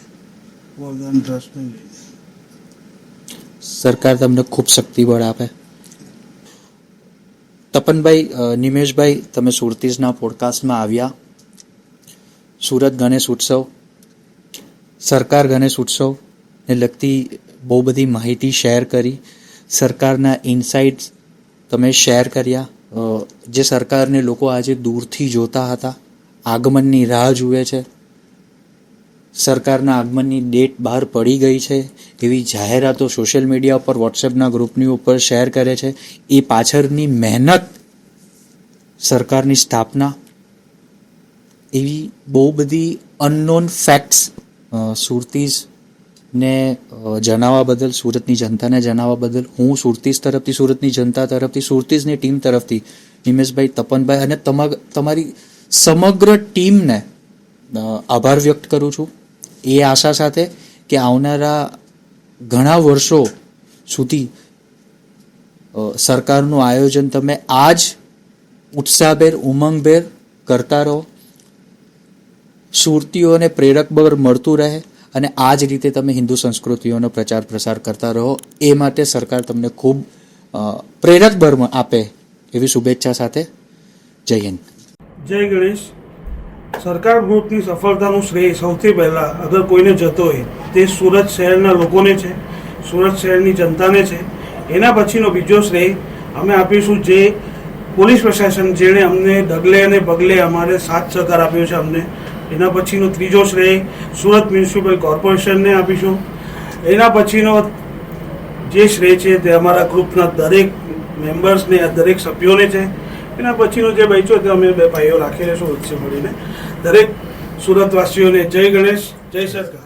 વરદાન ટ્રસ્ટને લઈને. સરકાર તમને ખૂબ શક્તિબળ આપે. તપનભાઈ, નિમેશભાઈ, તમે સુરતીઝના પોડકાસ્ટમાં આવ્યા. સુરત ગણેશ ઉત્સવ, સરકાર ગણેશ ઉત્સવને લગતી બહુ બધી માહિતી શેર કરી. સરકારના ઇનસાઇટ્સ તમે શેર કર્યા. જે સરકારને લોકો આજે દૂરથી જોતા હતા, આગમનની રાહ જુએ છે. સરકારના આગમનની ડેટ બહાર પડી ગઈ છે એવી જાહેરાતો સોશિયલ મીડિયા ઉપર, વોટ્સએપના ગ્રુપની ઉપર શેર કરે છે. એ પાછળની મહેનત, સરકારની સ્થાપના, એવી બહુ બધી અનનોન ફેક્ટ્સ સુરતીઝને જણાવવા બદલ, સુરતની જનતાને જણાવવા બદલ હું સુરતીઝ તરફથી, સુરતની જનતા તરફથી, સુરતીઝની ટીમ તરફથી નિમેશભાઈ, તપનભાઈ અને તમારી સમગ્ર ટીમને આભાર વ્યક્ત કરું છું. એ આશા સાથે કે આવનારા ઘણા વર્ષો સુધી સરકારનું આયોજન તમે આ જ ઉત્સાહભેર, ઉમંગભેર કરતા રહો. સુરતીઓને પ્રેરક બળ મળતું રહે અને આ જ રીતે તમે હિન્દુ સંસ્કૃતિઓનો પ્રચાર પ્રસાર કરતા રહો. એ માટે સરકાર તમને ખૂબ પ્રેરક બળ આપે એવી શુભેચ્છા સાથે જય હિન્દ. જય ગણેશ. સરકાર ગ્રુપની સફળતાનું શ્રેય સૌથી પહેલાં અગર કોઈને જતો હોય તે સુરત શહેરના લોકોને છે, સુરત શહેરની જનતાને છે. એના પછીનો બીજો શ્રેય અમે આપીશું જે પોલીસ પ્રશાસન જેણે અમને ડગલે અને પગલે અમારે સાથ સહકાર આપ્યો છે અમને. એના પછીનો ત્રીજો શ્રેય સુરત મ્યુનિસિપલ કોર્પોરેશનને આપીશું. એના પછીનો જે શ્રેય છે તે અમારા ગ્રુપના દરેક મેમ્બર્સને, દરેક સભ્યોને છે. એના પછીનો જે બચ્યો તે અમે બે ભાઈઓ રાખી લઈશું વચ્ચે મળીને. દરેક સુરતવાસીઓને જય ગણેશ, જય સરકાર.